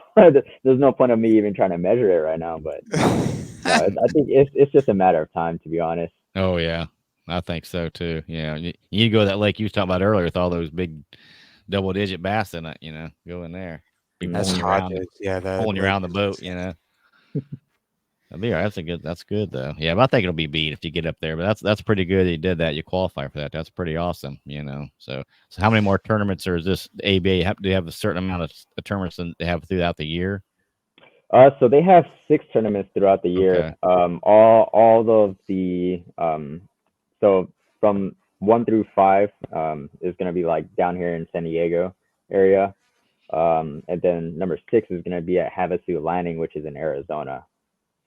there's no point of me even trying to measure it right now. But no, I think it's just a matter of time, to be honest. Oh yeah. I think so too. Yeah. You go to that lake you was talking about earlier with all those big double digit bass in it, go in there. Be that's Hmm. Hodges. Yeah, that pulling you lake around the is boat. That'd be all right. That's good though. Yeah, but I think it'll be beat if you get up there. But that's pretty good that you did that. You qualify for that. That's pretty awesome. So how many more tournaments or is this the ABA? Do you have a certain amount of tournaments that they have throughout the year? So they have 6 tournaments throughout the year. Okay. All of the so from 1 through 5 is gonna be like down here in San Diego area. And then number 6 is gonna be at Havasu Landing, which is in Arizona.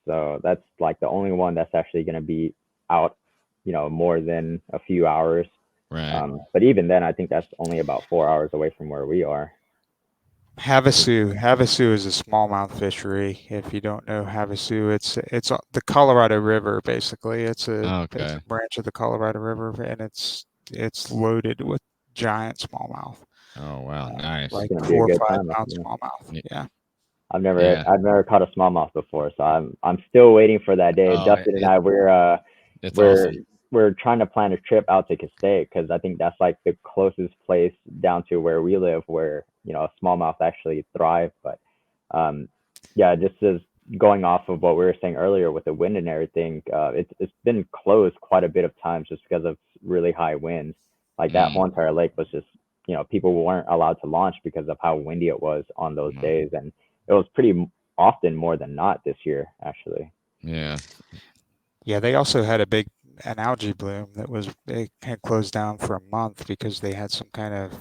So that's like the only one that's actually gonna be out, more than a few hours. Right. But even then, I think that's only about 4 hours away from where we are. Havasu. Havasu is a smallmouth fishery. If you don't know Havasu, it's the Colorado River basically. It's Okay. a branch of the Colorado River, and it's loaded with giant smallmouth, Oh wow, It's nice. like gonna be a four or good five time. pound Yeah. smallmouth. Y- Yeah, Yeah. I've never caught a smallmouth before, so I'm still waiting for that day. Oh, Dustin and I it's we're awesome. we're trying to plan a trip out to Castaic because I think that's like the closest place down to where we live where smallmouth actually thrive. But um, yeah, just as going off of what we were saying earlier with the wind and everything, it's been closed quite a bit of times just because of really high winds. Like that Mm, whole entire lake was just people weren't allowed to launch because of how windy it was on those mm, days, and it was pretty often more than not this year actually. yeah. yeah. They also had an algae bloom they had closed down for a month because they had some kind of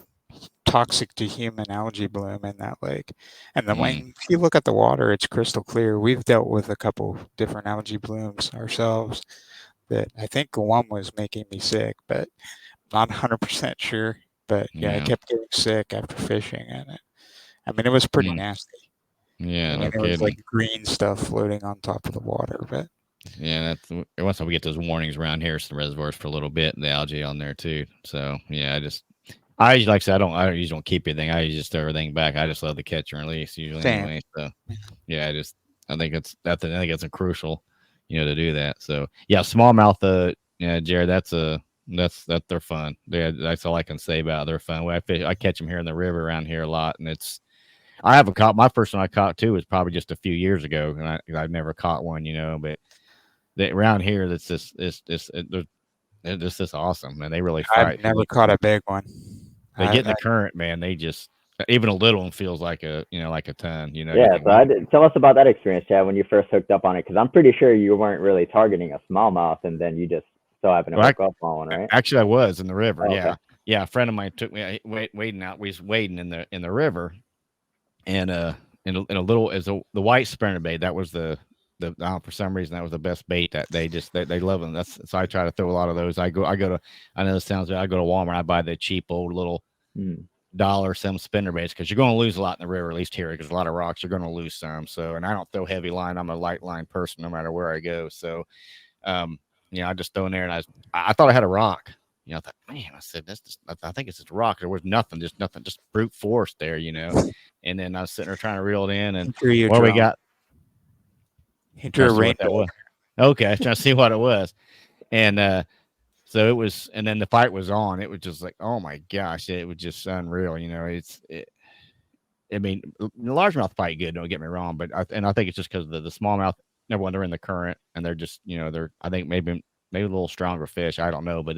toxic to human algae bloom in that lake. And then Mm, when if you look at the water, it's crystal clear. We've dealt with a couple different algae blooms ourselves that I think one was making me sick, but not 100% sure. But yeah, I yeah. kept getting sick after fishing in it. I mean, it was pretty Mm, nasty. I yeah. mean, No it was like kidding. green stuff floating on top of the water, but Yeah, once we get those warnings around here, some reservoirs for a little bit, and the algae on there too. So yeah, I usually like I said I usually don't keep anything. I usually just throw everything back. I just love the catch and release usually same. anyway. So yeah, I think I think it's a crucial, to do that. So yeah, smallmouth. Yeah, Jared, that they're fun. That's all I can say about it. They're fun. I catch them here in the river around here a lot, and I haven't caught my first one I caught too was probably just a few years ago, and I've never caught one. But around here, that's just they're just awesome, man. They really I've fight. never caught a big one. They get in I the current, man. They just even a little one feels like like a ton. You Yeah, think, so wow, tell us about that experience, Chad, when you first hooked up on it, because I'm pretty sure you weren't really targeting a smallmouth, and then you just so happened to well, hook up on one, right? actually, I was in the river. Oh, okay. Yeah. A friend of mine took me wading out. We was wading in the river, and in a little as the white spinnerbait. That was the I don't know, for some reason that was the best bait that they love them. That's so I try to throw a lot of those. I know this sounds I go to Walmart. I buy the cheap old little Hmm. dollar some spinner baits because you're going to lose a lot in the river, at least here, because a lot of rocks, you're going to lose some. So, and I don't throw heavy line. I'm a light line person no matter where I go. So, um, I just throw in there and I thought I had a rock. I thought, man, I said, I think it's just a rock. There was nothing, just brute force there. And then I was sitting there trying to reel it in and he drew you what we drunk. got, He trying drew to a see what that rainbow. was. Okay. I was trying to see what it was. And, so it was, and then the fight was on. It was just like, oh my gosh, it was just unreal. I mean, the largemouth fight good. Don't get me wrong, but I think it's just because the smallmouth. Number one, they're in the current, and they're just they're I think maybe a little stronger fish. I don't know, but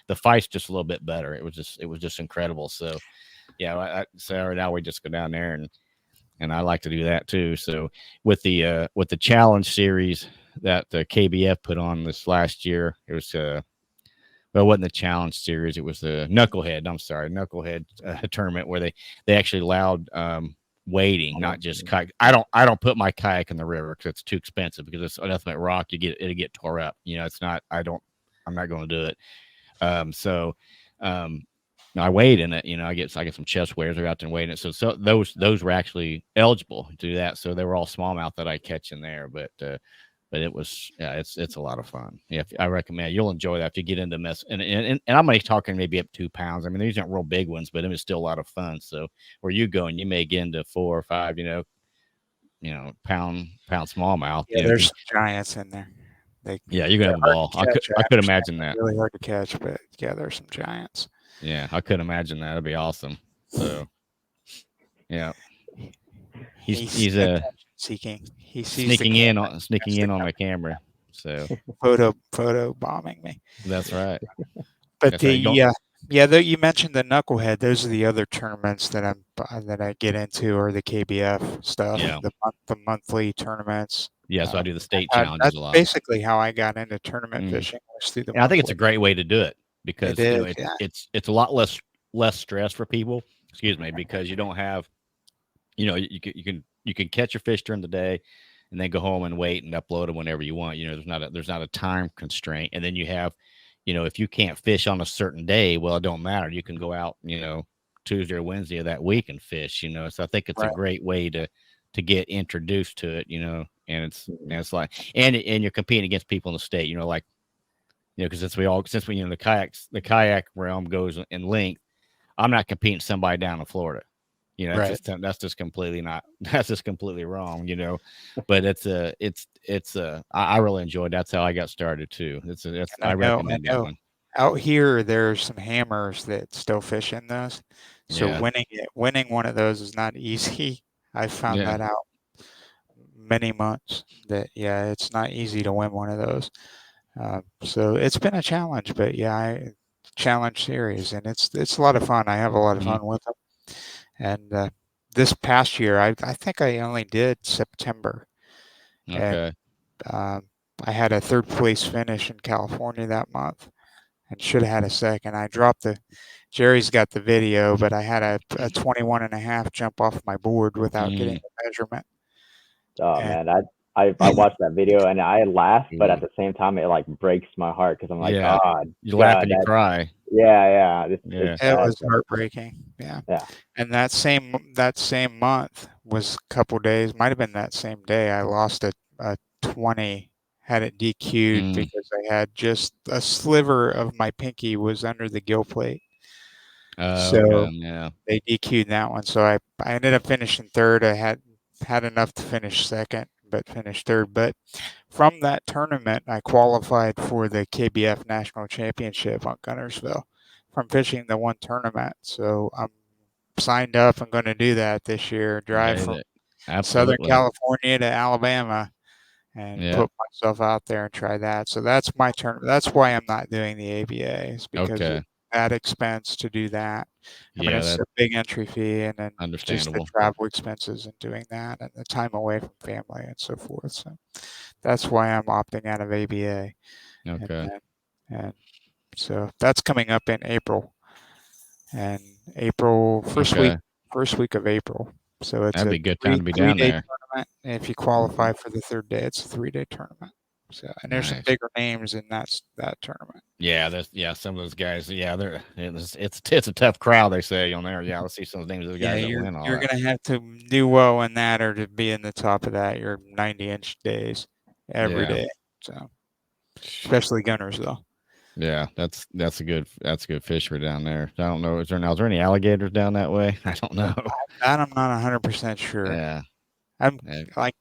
the fight's just a little bit better. It was just incredible. So yeah, so now we just go down there and I like to do that too. So with the challenge series, that the KBF put on this last year. It was well, it wasn't the challenge series. It was the knucklehead. I'm sorry, knucklehead tournament where they actually allowed wading, not just kayak. I don't put my kayak in the river because it's too expensive because it's nothing but rock. It'll get tore up. It's not. I'm not going to do it. So I wade in it. I get some chest waders that are out there wading it. So those were actually eligible to do that. So they were all smallmouth that I catch in there, but it was, yeah, it's a lot of fun. Yeah, I recommend, you'll enjoy that if you get into mess. And I'm only talking maybe up 2 pounds. I mean, these aren't real big ones, but it was still a lot of fun. So where you go and you may get into 4 or 5, pound smallmouth. Yeah, there's some giants in there. Yeah, you're gonna They're have a hard ball. to I could catch. I could imagine They're that. really hard to catch, but yeah, there's some giants. Yeah, I could imagine that. It'd be awesome. So yeah, he's attention seeking. He sees the camera. sneaking in on my camera. So Photo bombing me. that's right. But That's right. You don't. though you mentioned the knucklehead. Those are the other tournaments that I get into, or the KBF stuff, Yeah. the monthly tournaments. Yeah. So I do the state That's challenges a lot. basically how I got into tournament Mm. fishing, was through the And I think it's a monthly. great way to do it It because is, yeah. it's a lot less stress for people. Excuse me, because you don't have, you can catch your fish during the day, and then go home and wait and upload them whenever you want. There's not a time constraint, and then you have, if you can't fish on a certain day, well, it don't matter. You can go out, Tuesday or Wednesday of that week and fish. So I think it's a Right. great way to get introduced to it. And it's like, and you're competing against people in the state. Like, because since we the kayak realm goes in length. I'm not competing with somebody down in Florida. Right. That's just completely not. That's just completely wrong. But I really enjoyed. That's how I got started too. I recommend that one. Out here, there's some hammers that still fish in those. So Yeah. winning one of those is not easy. I found Yeah. that out many months. It's not easy to win one of those. So it's been a challenge, but challenge series, and it's a lot of fun. I have a lot of fun with them. And this past year, I think I only did September. Okay. And I had a third place finish in California that month, and should have had a second. I dropped Jerry's got the video, but I had a 21 and a half jump off my board without getting the measurement. Oh And man, I watched that video and I laugh, but at the same time it like breaks my heart because I'm like, Yeah. God, You laugh and you cry. yeah, Yeah. it's it sad. was heartbreaking. Yeah. Yeah. And that same month was a couple days, might have been that same day, I lost a 20, had it DQ'd because I had just a sliver of my pinky was under the gill plate. So Okay. Yeah. they DQ'd that one. So I ended up finishing third. I had enough to finish second, but finished third. But from that tournament, I qualified for the KBF National Championship on Gunnersville from fishing the one tournament. So I'm signed up. I'm going to do that this year. Drive from Southern California to Alabama and put myself out there and try that. So that's my turn. That's why I'm not doing the ABA, is because of that expense to do that. I mean, it's a big entry fee, and then just the travel expenses and doing that, and the time away from family and so forth. So that's why I'm opting out of ABA. Okay. And so that's coming up in April, and first week of April. So it's that'd be a good time to be down there. Tournament. And if you qualify for the third day, it's a 3-day tournament. So, and there's some bigger names in that tournament. Yeah, some of those guys. Yeah, it's a tough crowd. They say on there. Yeah, let's see some of the names of the guys that win. You're gonna have to do well in that, or to be in the top of that. You're 90-inch days every day. So, especially gunners though. Yeah, that's a good fish for down there. I don't know. Is there any alligators down that way? I don't know. That I'm not 100% sure. Yeah, I'm like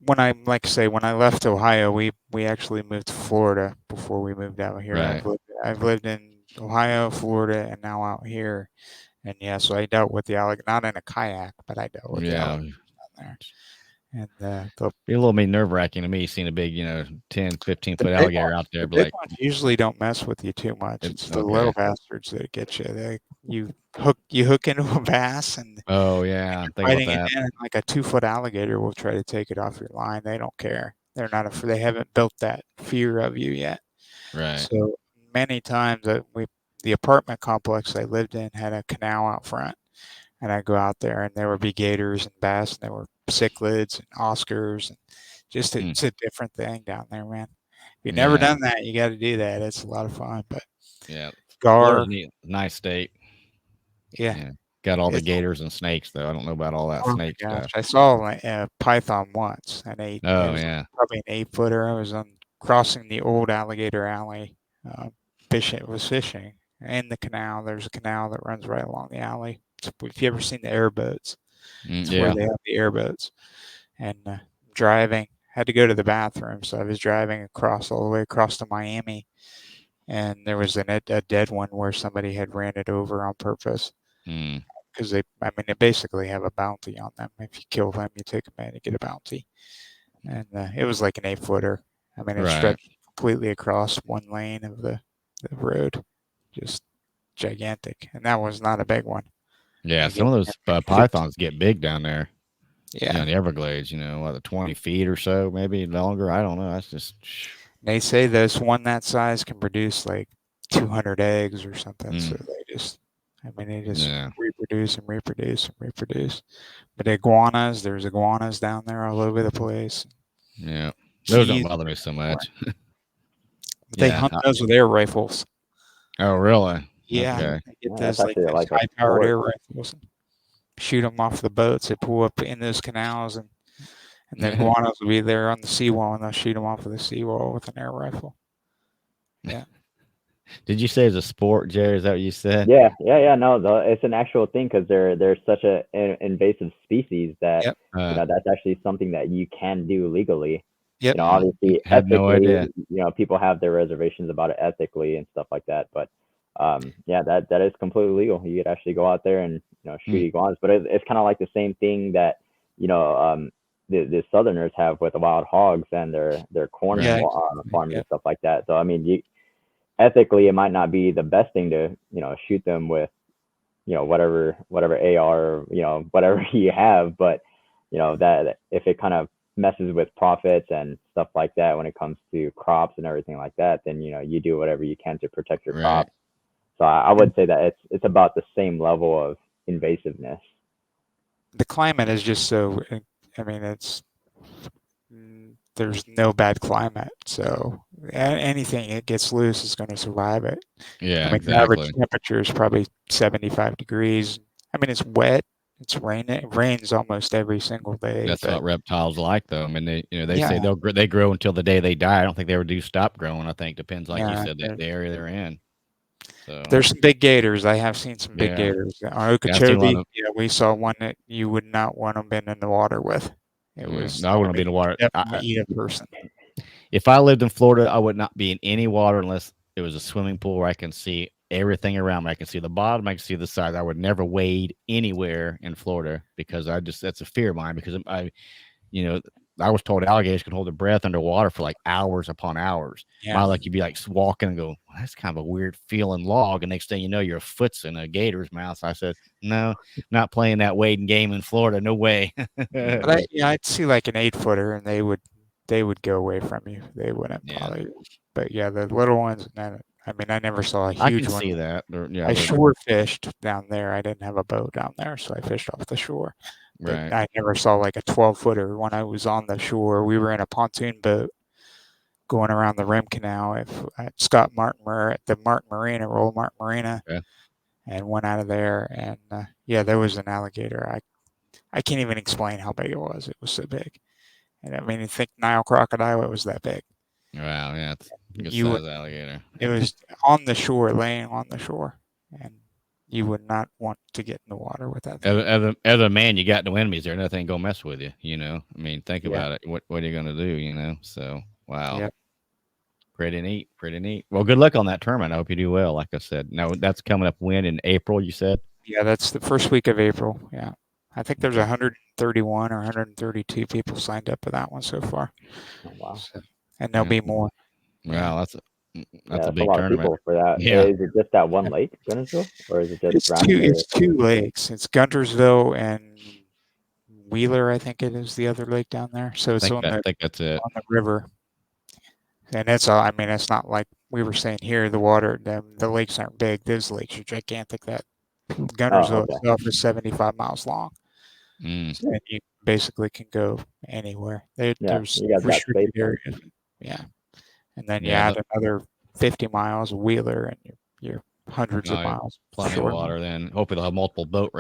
when I left Ohio, we actually moved to Florida before we moved out here. Right. I've lived in Ohio, Florida, and now out here. And so I dealt with the alligator, not in a kayak, but I dealt with the alligators down there. And be a little nerve-wracking to me seeing a big, 10, 15-foot alligator out there. The big ones usually don't mess with you too much. It's the little bastards that get you. You hook into a bass and fighting it in, and like a 2-foot alligator will try to take it off your line. They don't care. They're not they haven't built that fear of you yet. Right. So many times that the apartment complex I lived in had a canal out front, and I'd go out there and there would be gators and bass, and there were cichlids and Oscars, and Mm. it's a different thing down there, man. If you've never Yeah. done that, you got to do that. It's a lot of fun. But Yeah. Florida's gar, neat, nice state. yeah, Yeah. Got all the it's gators and snakes though. I don't know about all that oh snake my gosh, stuff. I saw a python once, and it Oh was yeah. probably an 8 footer. I was on crossing the old alligator alley, fishing in the canal. There's a canal that runs right along the alley. If you ever seen the airboats, it's where Yeah. they have the airboats. And driving, had to go to the bathroom, so I was driving across all the way across to Miami, and there was a dead one where somebody had ran it over on purpose Mm. because they basically have a bounty on them. If you kill them, you take them in, you get a bounty. And it was like an 8 footer. I mean, it Right. stretched completely across one lane of the road, just gigantic. And that was not a big one. Yeah. Like Some of those 15, pythons get big down there. yeah. In the Everglades. What, 20 feet or so, maybe longer. I don't know. That's just. They say this one that size can produce like 200 eggs or something. So Mm. they just Yeah. reproduce and reproduce and reproduce. But iguanas, there's iguanas down there all over the place. Yeah. Those don't Keys bother me so everywhere. much. They Yeah. hunt those with air rifles. Oh, really? Yeah, Okay. they get Yeah, that's those actually like a high-powered sport. air rifles and shoot them off the boats. They pull up in those canals, and the iguanas will be there on the seawall, and they'll shoot them off of the seawall with an air rifle. Yeah. Did you say it's a sport, Jerry? Is that what you said? Yeah. No, it's an actual thing because they're such an invasive species that Yep. that's actually something that you can do legally. Yep. Obviously Had no ethically, idea. people have their reservations about it ethically and stuff like that. But yeah, that is completely legal. You could actually go out there and shoot Mm. iguanas. But it's kind of like the same thing that the Southerners have with the wild hogs and their corn Yeah. Right. farms and Yep. stuff like that. So I mean, ethically, it might not be the best thing to shoot them with whatever AR or whatever you have, but that if it kind of messes with profits and stuff like that when it comes to crops and everything like that, then you do whatever you can to protect your Right. crops. So I would say that it's about the same level of invasiveness. The climate is just so. I mean, there's no bad climate, so anything it gets loose is going to survive it. I Yeah. mean, the average Exactly. temperature is probably 75 degrees. I mean, it's wet. It's raining. It rains almost every single day, That's but what reptiles like, though. I mean, they say yeah, they grow until the day they die. I don't think they ever do stop growing. I think depends, like you yeah. said, the area they're in. So There's some big gators. I have seen some big yeah, gators on yeah. I see a lot Okeechobee. of. Yeah, we saw one that you would not want to been in the water with. It Yeah, was. no, I I wouldn't be mean, in the water. definitely eat a person. If I lived in Florida, I would not be in any water unless it was a swimming pool where I can see everything around me. I can see the bottom, I can see the sides. I would never wade anywhere in Florida because that's a fear of mine because you know, I was told alligators can hold their breath underwater for like hours upon hours. Yeah. My like you'd be like walking and go, well, that's kind of a weird feeling log. And next thing you know, your foot's in a gator's mouth. So I said, no, not playing that wading game in Florida. No way. But But I'd see like an 8 footer, and they would go away from you. They wouldn't yeah, bother you. But yeah, the little ones. I mean, I never saw a I huge can one. see that. Yeah, I shore fished down there. I didn't have a boat down there, so I fished off the shore. But right. I never saw like a 12 footer when I was on the shore. We were in a pontoon boat going around the Rim Canal at Scott Martin at the Martin Marina, Royal Martin Marina, Yeah. and went out of there. And yeah, there was an alligator. I can't even explain how big it was. It was so big. And I mean, you think Nile crocodile, it was that big. Wow. Yeah. It's a good You would, size alligator. it was on the shore, laying on the shore, and you would not want to get in the water with that thing. As a man, you got no enemies there. Nothing gonna mess with you. I mean, think Yeah. about it. What are you gonna do? So wow. Yeah. Pretty neat. Pretty neat. Well, good luck on that tournament. I hope you do well. Like I said, now that's coming up when in April. You said. Yeah, that's the first week of April. Yeah. I think there's Okay. 131 or 132 people signed up for that one so far. Oh, wow. So, and there'll Yeah. be more. Yeah. Wow, that's Yeah, a that's a big lot of tournament. people for that. Yeah. Is it just that one lake, Gunnersville, or is it just It's surrounding areas? two lakes. It's Guntersville and Wheeler, I think it is the other lake down there. So it's I think that's it. on the river, and it's all. I mean, it's not like we were saying here. The lakes aren't big. Those lakes are gigantic. That Oh, Gunnersville okay. itself is 75 miles long, Mm, and you basically can go anywhere. Yeah, There's you guys got space restricted then. areas. Yeah, and then you yeah, add another 50 miles of Wheeler, and you're hundreds of no, miles plenty of short water. Then hopefully they'll have multiple boat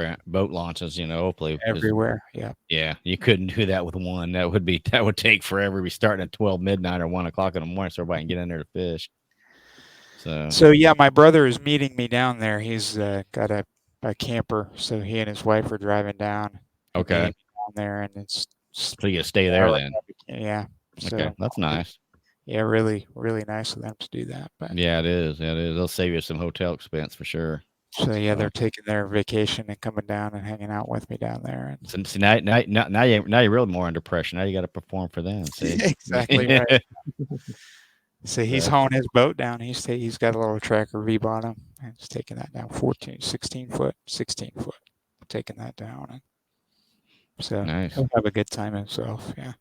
launches. Hopefully, 'cause, everywhere. Yeah. yeah, you couldn't do that with one. That would take forever. We starting at 12 midnight or 1 o'clock in the morning, so everybody can get in there to fish. So So yeah, my brother is meeting me down there. He's got a camper, so he and his wife are driving down and meeting okay, me down there, and it's so you get to stay an there hour. then. Yeah. Okay, So that's nice. yeah, really, really nice of them to do that. But Yeah, it is. Yeah, it is. They'll save you some hotel expense for sure. so yeah, So, they're taking their vacation and coming down and hanging out with me down there. And so now you're really more under pressure. Now you got to perform for them. See. exactly right. So he's Sure. hauling his boat down. He's got a little tracker V bottom and he's taking that down 16 foot, taking that down. And so Nice. he'll have a good time himself. Yeah.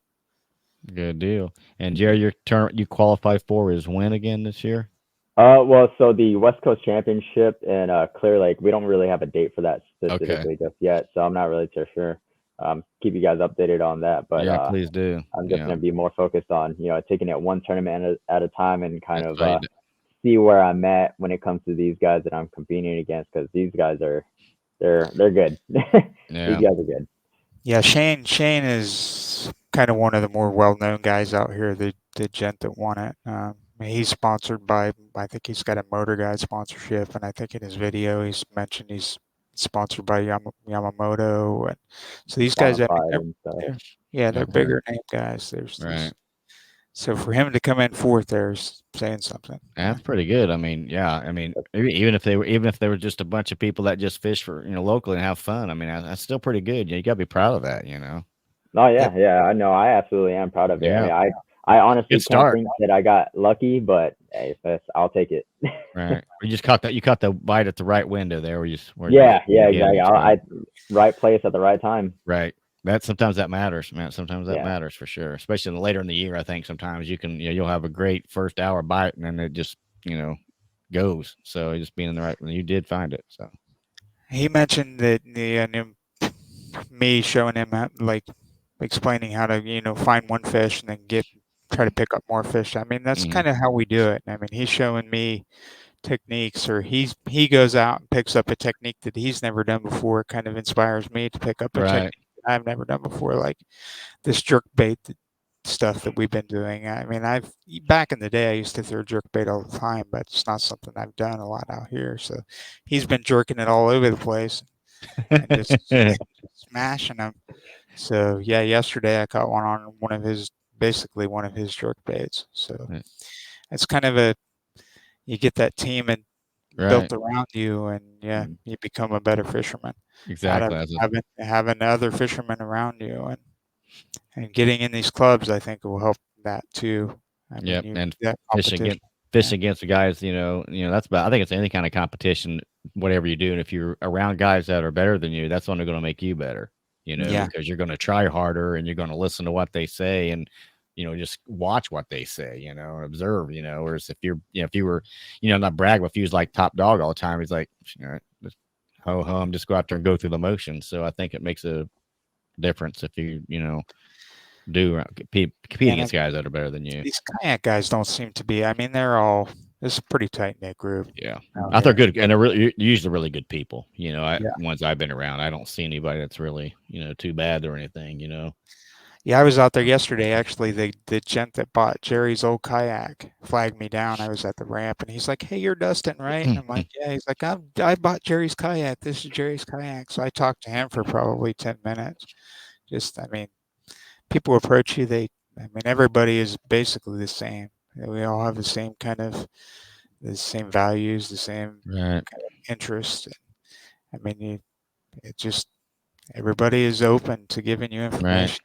Good deal. And Jerry, your turn you qualify for is when again this year? Well, so the West Coast Championship in Clear Lake, we don't really have a date for that specifically just yet, so I'm not really too sure. Keep you guys updated on that, but Yeah, please do. I'm just Yeah, gonna be more focused on taking it one tournament at a time and kind that's of right. see where I'm at when it comes to these guys that I'm competing against because these guys are they're good. Yeah, These guys are good. Yeah. Shane is kind of one of the more well known guys out here, the gent that won it. He's sponsored by, I think he's got a Motor Guide sponsorship, and I think in his video he's mentioned he's sponsored by Yamamoto, and so these guys, I mean, Bonafide and stuff. they're okay, bigger name guys. right. So for him to come in fourth, there's saying something. That's pretty good. I mean, yeah. I mean, even if they were just a bunch of people that just fish for locally and have fun. I mean, that's still pretty good. You got to be proud of that. Oh Yep. yeah, I know. I absolutely am proud of it. I Yeah, mean, I honestly good can't start. think that I got lucky, but hey, I'll take it. Right. You caught the bite at the right window there where Yeah, you yeah, get exactly. it. So, I right place at the right time. right. Sometimes that matters, man. Sometimes that Yeah. matters for sure. Especially later in the year. I think sometimes you can you'll have a great first hour bite and then it just goes. So just being in the right you did find it. So He mentioned that me showing him like explaining how to find one fish and then try to pick up more fish. I mean that's mhm. kind of how we do it. I mean he's showing me techniques, or he goes out and picks up a technique that he's never done before. It kind of inspires me to pick up a Right. technique that I've never done before, like this jerk bait stuff that we've been doing. I mean, I've back in the day I used to throw jerk bait all the time, but it's not something I've done a lot out here. So he's been jerking it all over the place and just smashing them. So yeah, yesterday I caught one on basically one of his jerk baits. So it's kind of you get that team and Right. built around you, and yeah, Mm. you become a better fisherman out of Exactly. having other fishermen around you, and getting in these clubs. I think will help that too. I mean, Yep, you and that fishing competition. against Yeah, fishing against the guys, that's about I think it's any kind of competition, whatever you do, and if you're around guys that are better than you, that's only gonna make you better, yeah, because you're gonna try harder and you're gonna listen to what they say and, just watch what they say, and observe, whereas if you were, not brag, but if you was like top dog all the time, he's like, just ho hum, just go out there and go through the motions. So I think it makes a difference if compete and against guys that are better than you. these kayak guys don't seem to be. I mean, this is a pretty tight knit group Yeah, out I thought here. good, and they're really usually really good people. Yeah, Ones I've been around, I don't see anybody that's really too bad or anything. yeah. I was out there yesterday. Actually, the gent that bought Jerry's old kayak flagged me down. I was at the ramp, and he's like, "Hey, you're Dustin, right?" And I'm like, "Yeah." He's like, I bought Jerry's kayak. This is Jerry's kayak." So I talked to him for probably 10 minutes. I mean, people approach you. I mean, everybody is basically the same. We all have the same values, the same Right, kind of interests. I mean, it just everybody is open to giving you right. information.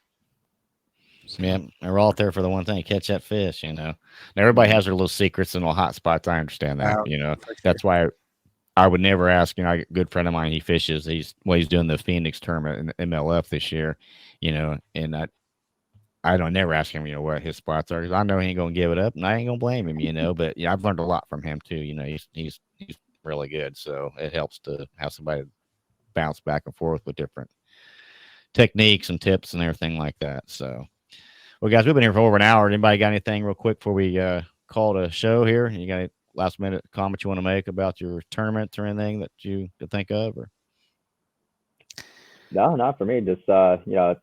Yeah, So they're all out there for the one thing: catch that fish. Now everybody Mhm. has their little secrets and little hot spots. I understand that. uh, for sure. That's why I would never ask. A good friend of mine, he fishes. He's doing the Phoenix tournament in the MLF this year, and I don't never ask him, what his spots are because I know he ain't gonna give it up, and I ain't gonna blame him, But I've learned a lot from him too. He's really good, so it helps to have somebody bounce back and forth with different techniques and tips and everything like that. So, well, guys, we've been here for over an hour. Anybody got anything real quick before we call it a show here? You got any last minute comment you want to make about your tournaments or anything that you could think of? Or No, not for me. Just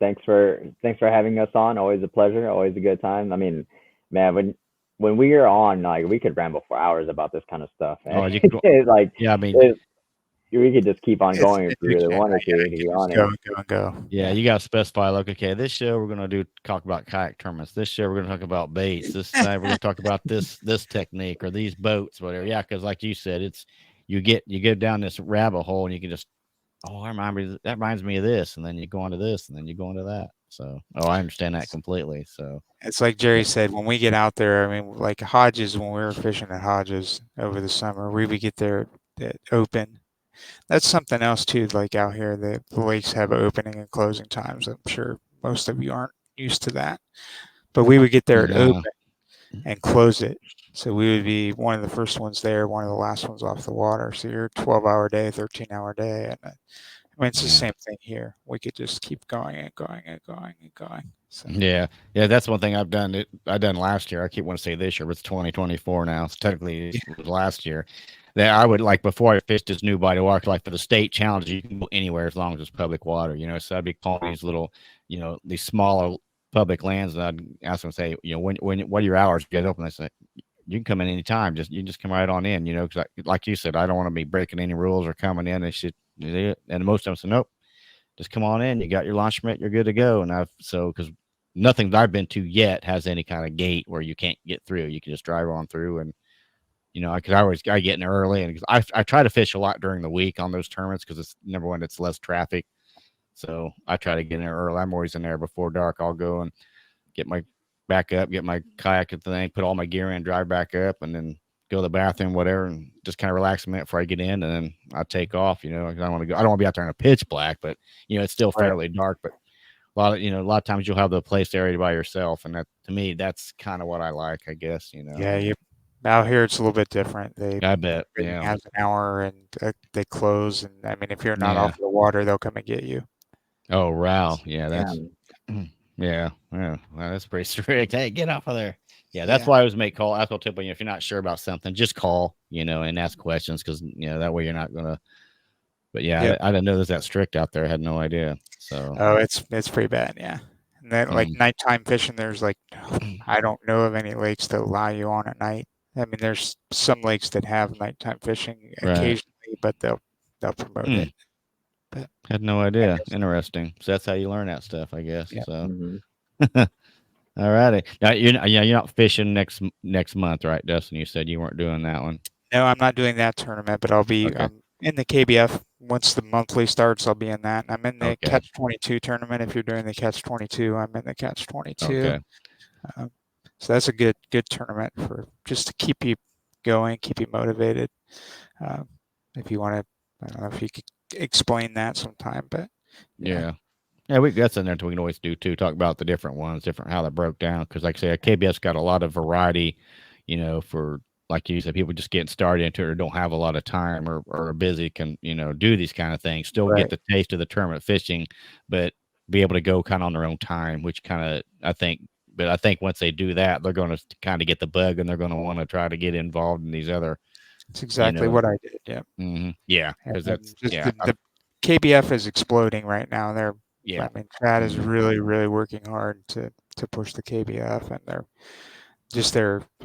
thanks for having us on. Always a pleasure. Always a good time. I mean, man, when we are on, like we could ramble for hours about this kind of stuff. oh, And you could, it's like yeah, I mean, we could just keep on It's, going if it's we really yeah, wanted yeah, to you be can just honest. go and go and go. yeah, you got to specify, like, okay, this show we're going to talk about kayak tournaments. This show we're going to talk about baits. This time we're going to talk about this technique or these boats, whatever. Yeah, because like you said, it's you go down this rabbit hole and you can just that reminds me of this, and then you go on to this, and then you go into that. So, I understand that completely. So, It's like Jerry said, when we get out there, I mean, like Hodges, when we were fishing at Hodges over the summer, we would get there at open. That's something else too, like out here, the lakes have opening and closing times. I'm sure most of you aren't used to that. But we would get there at no, open and close it. So we would be one of the first ones there, one of the last ones off the water. So you're a 12-hour day, 13-hour day. And I mean, it's the yeah. same thing here. We could just keep going and going and going and going. So, Yeah, yeah, that's one thing I've done. I done last year. I keep wanting to say this year, but it's 2024 now. So technically, yeah, it was last year. That I would like before I fished this new body water, like for the state challenge, you can go anywhere as long as it's public water. So I'd be calling these little, these smaller public lands, and I'd ask them, say, when what are your hours? Get open. They say you can come in anytime. You can just come right on in. Because like you said, I don't want to be breaking any rules or coming in. They should, and most of them say nope. Just come on in. You got your launch permit. You're good to go. And because nothing that I've been to yet has any kind of gate where you can't get through. You can just drive on through, and because I get in early, and I try to fish a lot during the week on those tournaments because it's number one, it's less traffic. So I try to get in there early. I'm always in there before dark. I'll go and get my back up, get my kayak at the thing, put all my gear in, drive back up, and then go to the bathroom, whatever, and just kind of relax a minute before I get in, and then I take off. 'Cause I don't want to go. I don't want to be out there in a pitch black, but it's still right. fairly dark. But a lot of times you'll have the place area by yourself, and that to me that's kind of what I like, I guess. Yeah, you out here it's a little bit different. I bet, Everything yeah, has an hour and they close. And I mean, if you're not yeah. off the water, they'll come and get you. Oh, wow, yeah, Yeah. that's yeah, well, that's pretty strict. Hey, get off of there. Yeah, that's Yeah, why I always make call. That's what tip. If you're not sure about something, just call. And ask questions because that way you're not gonna. But yeah, yep. I didn't know there's that strict out there. I had no idea. So, Oh, it's pretty bad. Yeah, and then like mm, nighttime fishing, there's like I don't know of any lakes that allow you on at night. I mean, there's some lakes that have nighttime fishing right. occasionally, but they'll promote Mm, it. But had no I idea. guess, Interesting. So that's how you learn that stuff, I guess. yeah. So, Hmm. all righty. Now you're not fishing next month, right, Dustin? You said you weren't doing that one. No, I'm not doing that tournament, but Okay. I'm in the KBF. Once the monthly starts, I'll be in that. I'm in the Okay. Catch 22 tournament. If you're doing the Catch 22, I'm in the Catch 22. Okay. Um, so that's a good tournament for just to keep you going, keep you motivated. Um, if you want to, I don't know if you could explain that sometime, but yeah, Yeah. Yeah, that's in there we can always do too. Talk about the different ones, different how they broke down. Because like I say, KBS got a lot of variety. For like you said, people just getting started into it or don't have a lot of time or are busy can do these kind of things. Still get right, the taste of the tournament fishing, but be able to go kind of on their own time, which kind of I think. But I think once they do that, they're going to kind of get the bug and they're going to want to try to get involved in these other, it's you exactly know, what I did. Yeah, yeah, and because that's just yeah, the KBF is exploding right now. yeah, I mean, Chad is mhm, really working hard to push the KBF, and their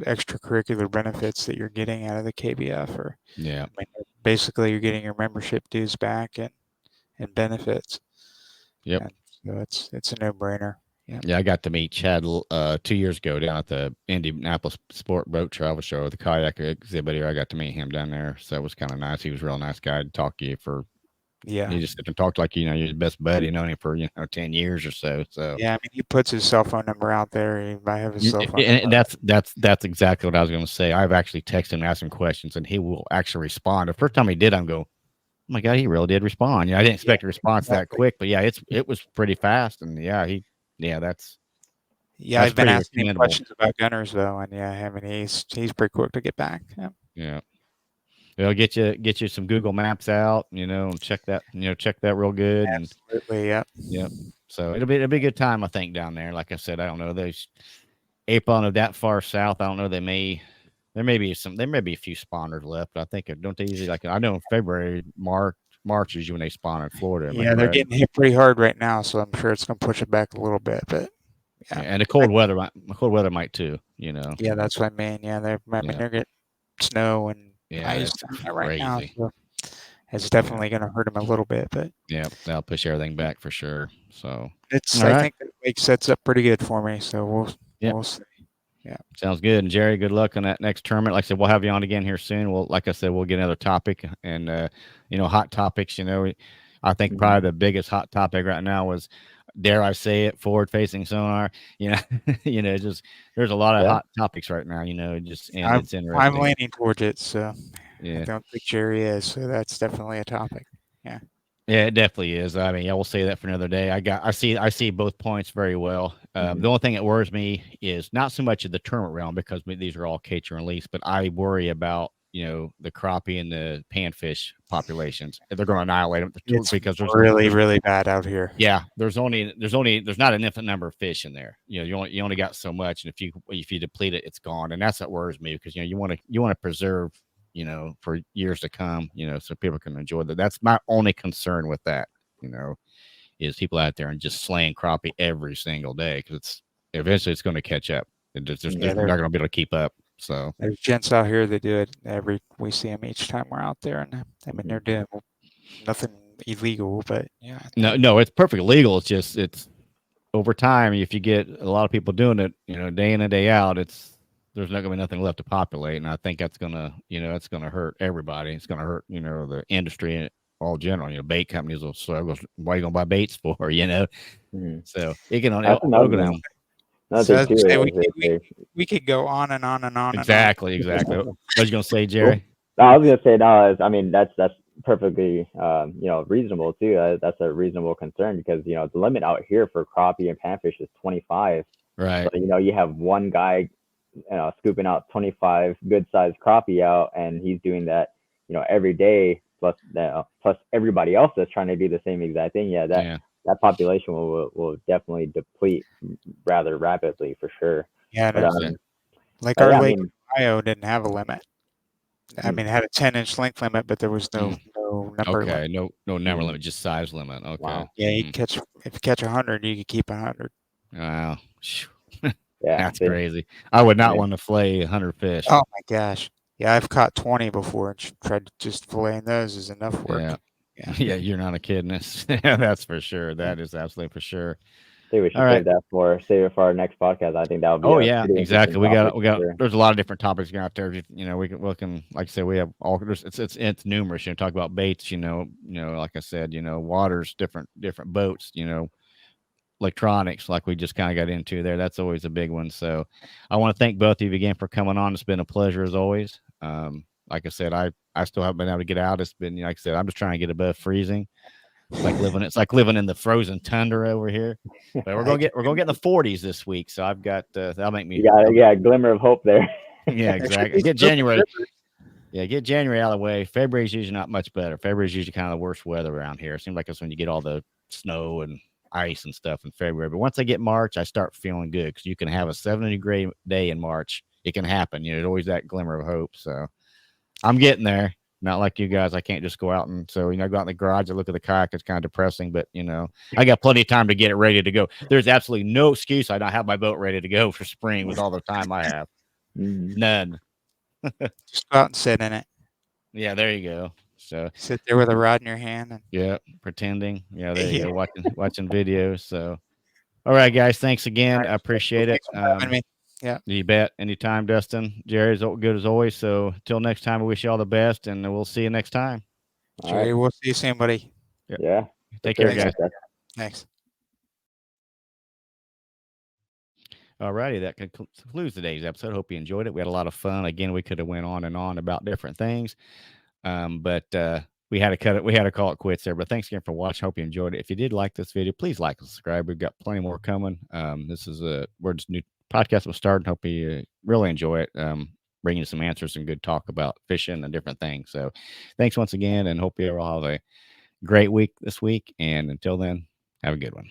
extracurricular benefits that you're getting out of the KBF are, yeah. I mean, basically you're getting your membership dues back and benefits, Yep. and so it's a no-brainer. Yeah, Yeah, I got to meet Chad 2 years ago down at the Indianapolis Sport Boat Travel Show, the kayak exhibit here. I got to meet him down there, so that was kind of nice. He was a real nice guy to talk to you for Yeah. You just sit and talk like you're his best buddy, known him for 10 years or so. So Yeah, I mean, he puts his cell phone number out there. He might have his cell phone and number. that's exactly what I was going to say. I've actually texted him, asked him questions, and he will actually respond. The first time he did, I'm go, oh my god, he really did respond. I didn't expect a response that Exactly. quick, but yeah, it was pretty fast, and that's Yeah, I've been pretty asking him commendable. questions about gunners though, and yeah, I mean, he's pretty quick to get back. Yeah. Yeah. They'll get you some Google Maps out, and check that real good, and Absolutely. Yeah. yep. So it'll be a good time, I think, down there. Like I said, I don't know. There's April of that far south. I don't know. There may be a few spawners left. But I think don't they usually I know in February, March is when they spawn in Florida. Am I Yeah, they're correct? getting hit pretty hard right now, so I'm sure it's gonna push it back a little bit. But Yeah, yeah, and the cold weather might too. yeah, that's what I mean. Yeah, I mean, Yeah, they're getting snow and yeah, ice that's right now, crazy. so it's Yeah, definitely gonna hurt them a little bit. But yeah, that'll push everything back for sure. So, it's all I right. think the lake sets up pretty good for me, so Yep. we'll see. Yeah. Sounds good. And Jerry, good luck on that next tournament. Like I said, we'll have you on again here soon. Like I said, we'll get another topic and, hot topics. I think Mhm. probably the biggest hot topic right now was, dare I say it, forward facing sonar. You know, just there's a lot of Yeah. hot topics right now, and I'm it's I'm interesting. leaning towards it, so I Yeah. don't think Jerry is. So that's definitely a topic. Yeah. Yeah, it definitely is. I mean, I will say that for another day. I see both points very well. Mhm. The only thing that worries me is not so much of the tournament realm because these are all catch and release, but I worry about the crappie and the panfish populations. They're going to annihilate them It's because really, there's really bad out here. yeah, there's not an infinite number of fish in there. You only got so much, and if you deplete it, it's gone, and that's what worries me because you want to preserve for years to come, so people can enjoy that. That's my only concern with that, you know, is people out there and just slaying crappie every single day because eventually it's going to catch up. Yeah, They're not going to be able to keep up. So there's gents out here that do it we see them each time we're out there, and I mean Mhm. they're doing nothing illegal, but yeah, no, it's perfectly legal. It's over time, if you get a lot of people doing it, day in and day out, there's not gonna be nothing left to populate, and I think that's gonna hurt everybody. It's gonna hurt, the industry in all general. Bait companies will struggle. Why are you gonna buy baits for? Mhm. So it can That's it'll go another thing. down. Another so thing as I too say, is we could go on and on and on and on. Exactly. What was you gonna say, well, Jerry? no, I was gonna say no. I mean, that's perfectly reasonable too. That's a reasonable concern because the limit out here for crappie and panfish is 25. So Right. you have one guy scooping out 25 good sized crappie out, and he's doing that every day. Plus everybody else that's trying to do the same exact thing. Yeah, that Yeah. that population will definitely deplete rather rapidly for sure. Yeah, But no, Exactly. like our yeah, I lake mean, in Ohio didn't have a limit. I mm, mean, it had a 10-inch length limit, but there was Mm. no number limit. Okay. No number mm, limit, just size limit. Okay. wow, Yeah, Mm. if you catch 100, you could keep 100. Wow. yeah, That's crazy. I would not yeah, want to flay 100 fish. Oh my gosh. Yeah, I've caught 20 before and tried to just filleting those is enough Yeah. work. Yeah. Yeah, you're not a kid. That's for sure. That is absolutely for sure. I think we All should right. save it for our next podcast. I think that would be Oh a yeah, pretty interesting exactly. topic We for got. sure. There's a lot of different topics out there. We can like I said, we have all. It's numerous. Talk about baits. Like I said, waters, different boats. Electronics, like we just kind of got into there. That's always a big one. So, I want to thank both of you again for coming on. It's been a pleasure as always. Like I said, I still haven't been able to get out. It's been like I said, I'm just trying to get above freezing. It's like living in the frozen tundra over here. But I can we're gonna get in the 40s this week. So I've got that'll make You me got that'll make yeah, a glimmer of hope there. yeah, there should exactly. be Get some open January. rivers. Yeah, get January out of the way. February's usually not much better. February's usually kind of the worst weather around here. It seems like it's when you get all the snow and ice and stuff in February. But once I get March, I start feeling good because you can have a 70-degree day in March. It can happen. There's always that glimmer of hope. So I'm getting there. Not like you guys. I can't just go out and I go out in the garage. I look at the kayak. It's kind of depressing, but I got plenty of time to get it ready to go. There's absolutely no excuse I don't have my boat ready to go for spring with all the time I have. Mhm. None. Just go out and sit in it. Yeah, there you go. So Sit there with a rod in your hand and yeah, pretending. Yeah, there you yeah. go. Watching videos. So all right, guys. Thanks All again. right. I Well, appreciate it. thanks for having me. Yeah. You bet. Anytime, Dustin. Jerry's good as always. So till next time, I wish you all the best, and we'll see you next time. All right. Jerry, we'll see you soon, buddy. Yeah. Take sure. care, guys. Thanks, guys. Thanks. Alrighty, that concludes today's episode. Hope you enjoyed it. We had a lot of fun. Again, we could have went on and on about different things, but we had to cut it. We had to call it quits there. But thanks again for watching. Hope you enjoyed it. If you did like this video, please like and subscribe. We've got plenty more coming. This is we're just new podcast was starting. Hope you really enjoy it. Bringing you some answers and good talk about fishing and different things. So, thanks once again, and hope you all have a great week this week. And until then, have a good one.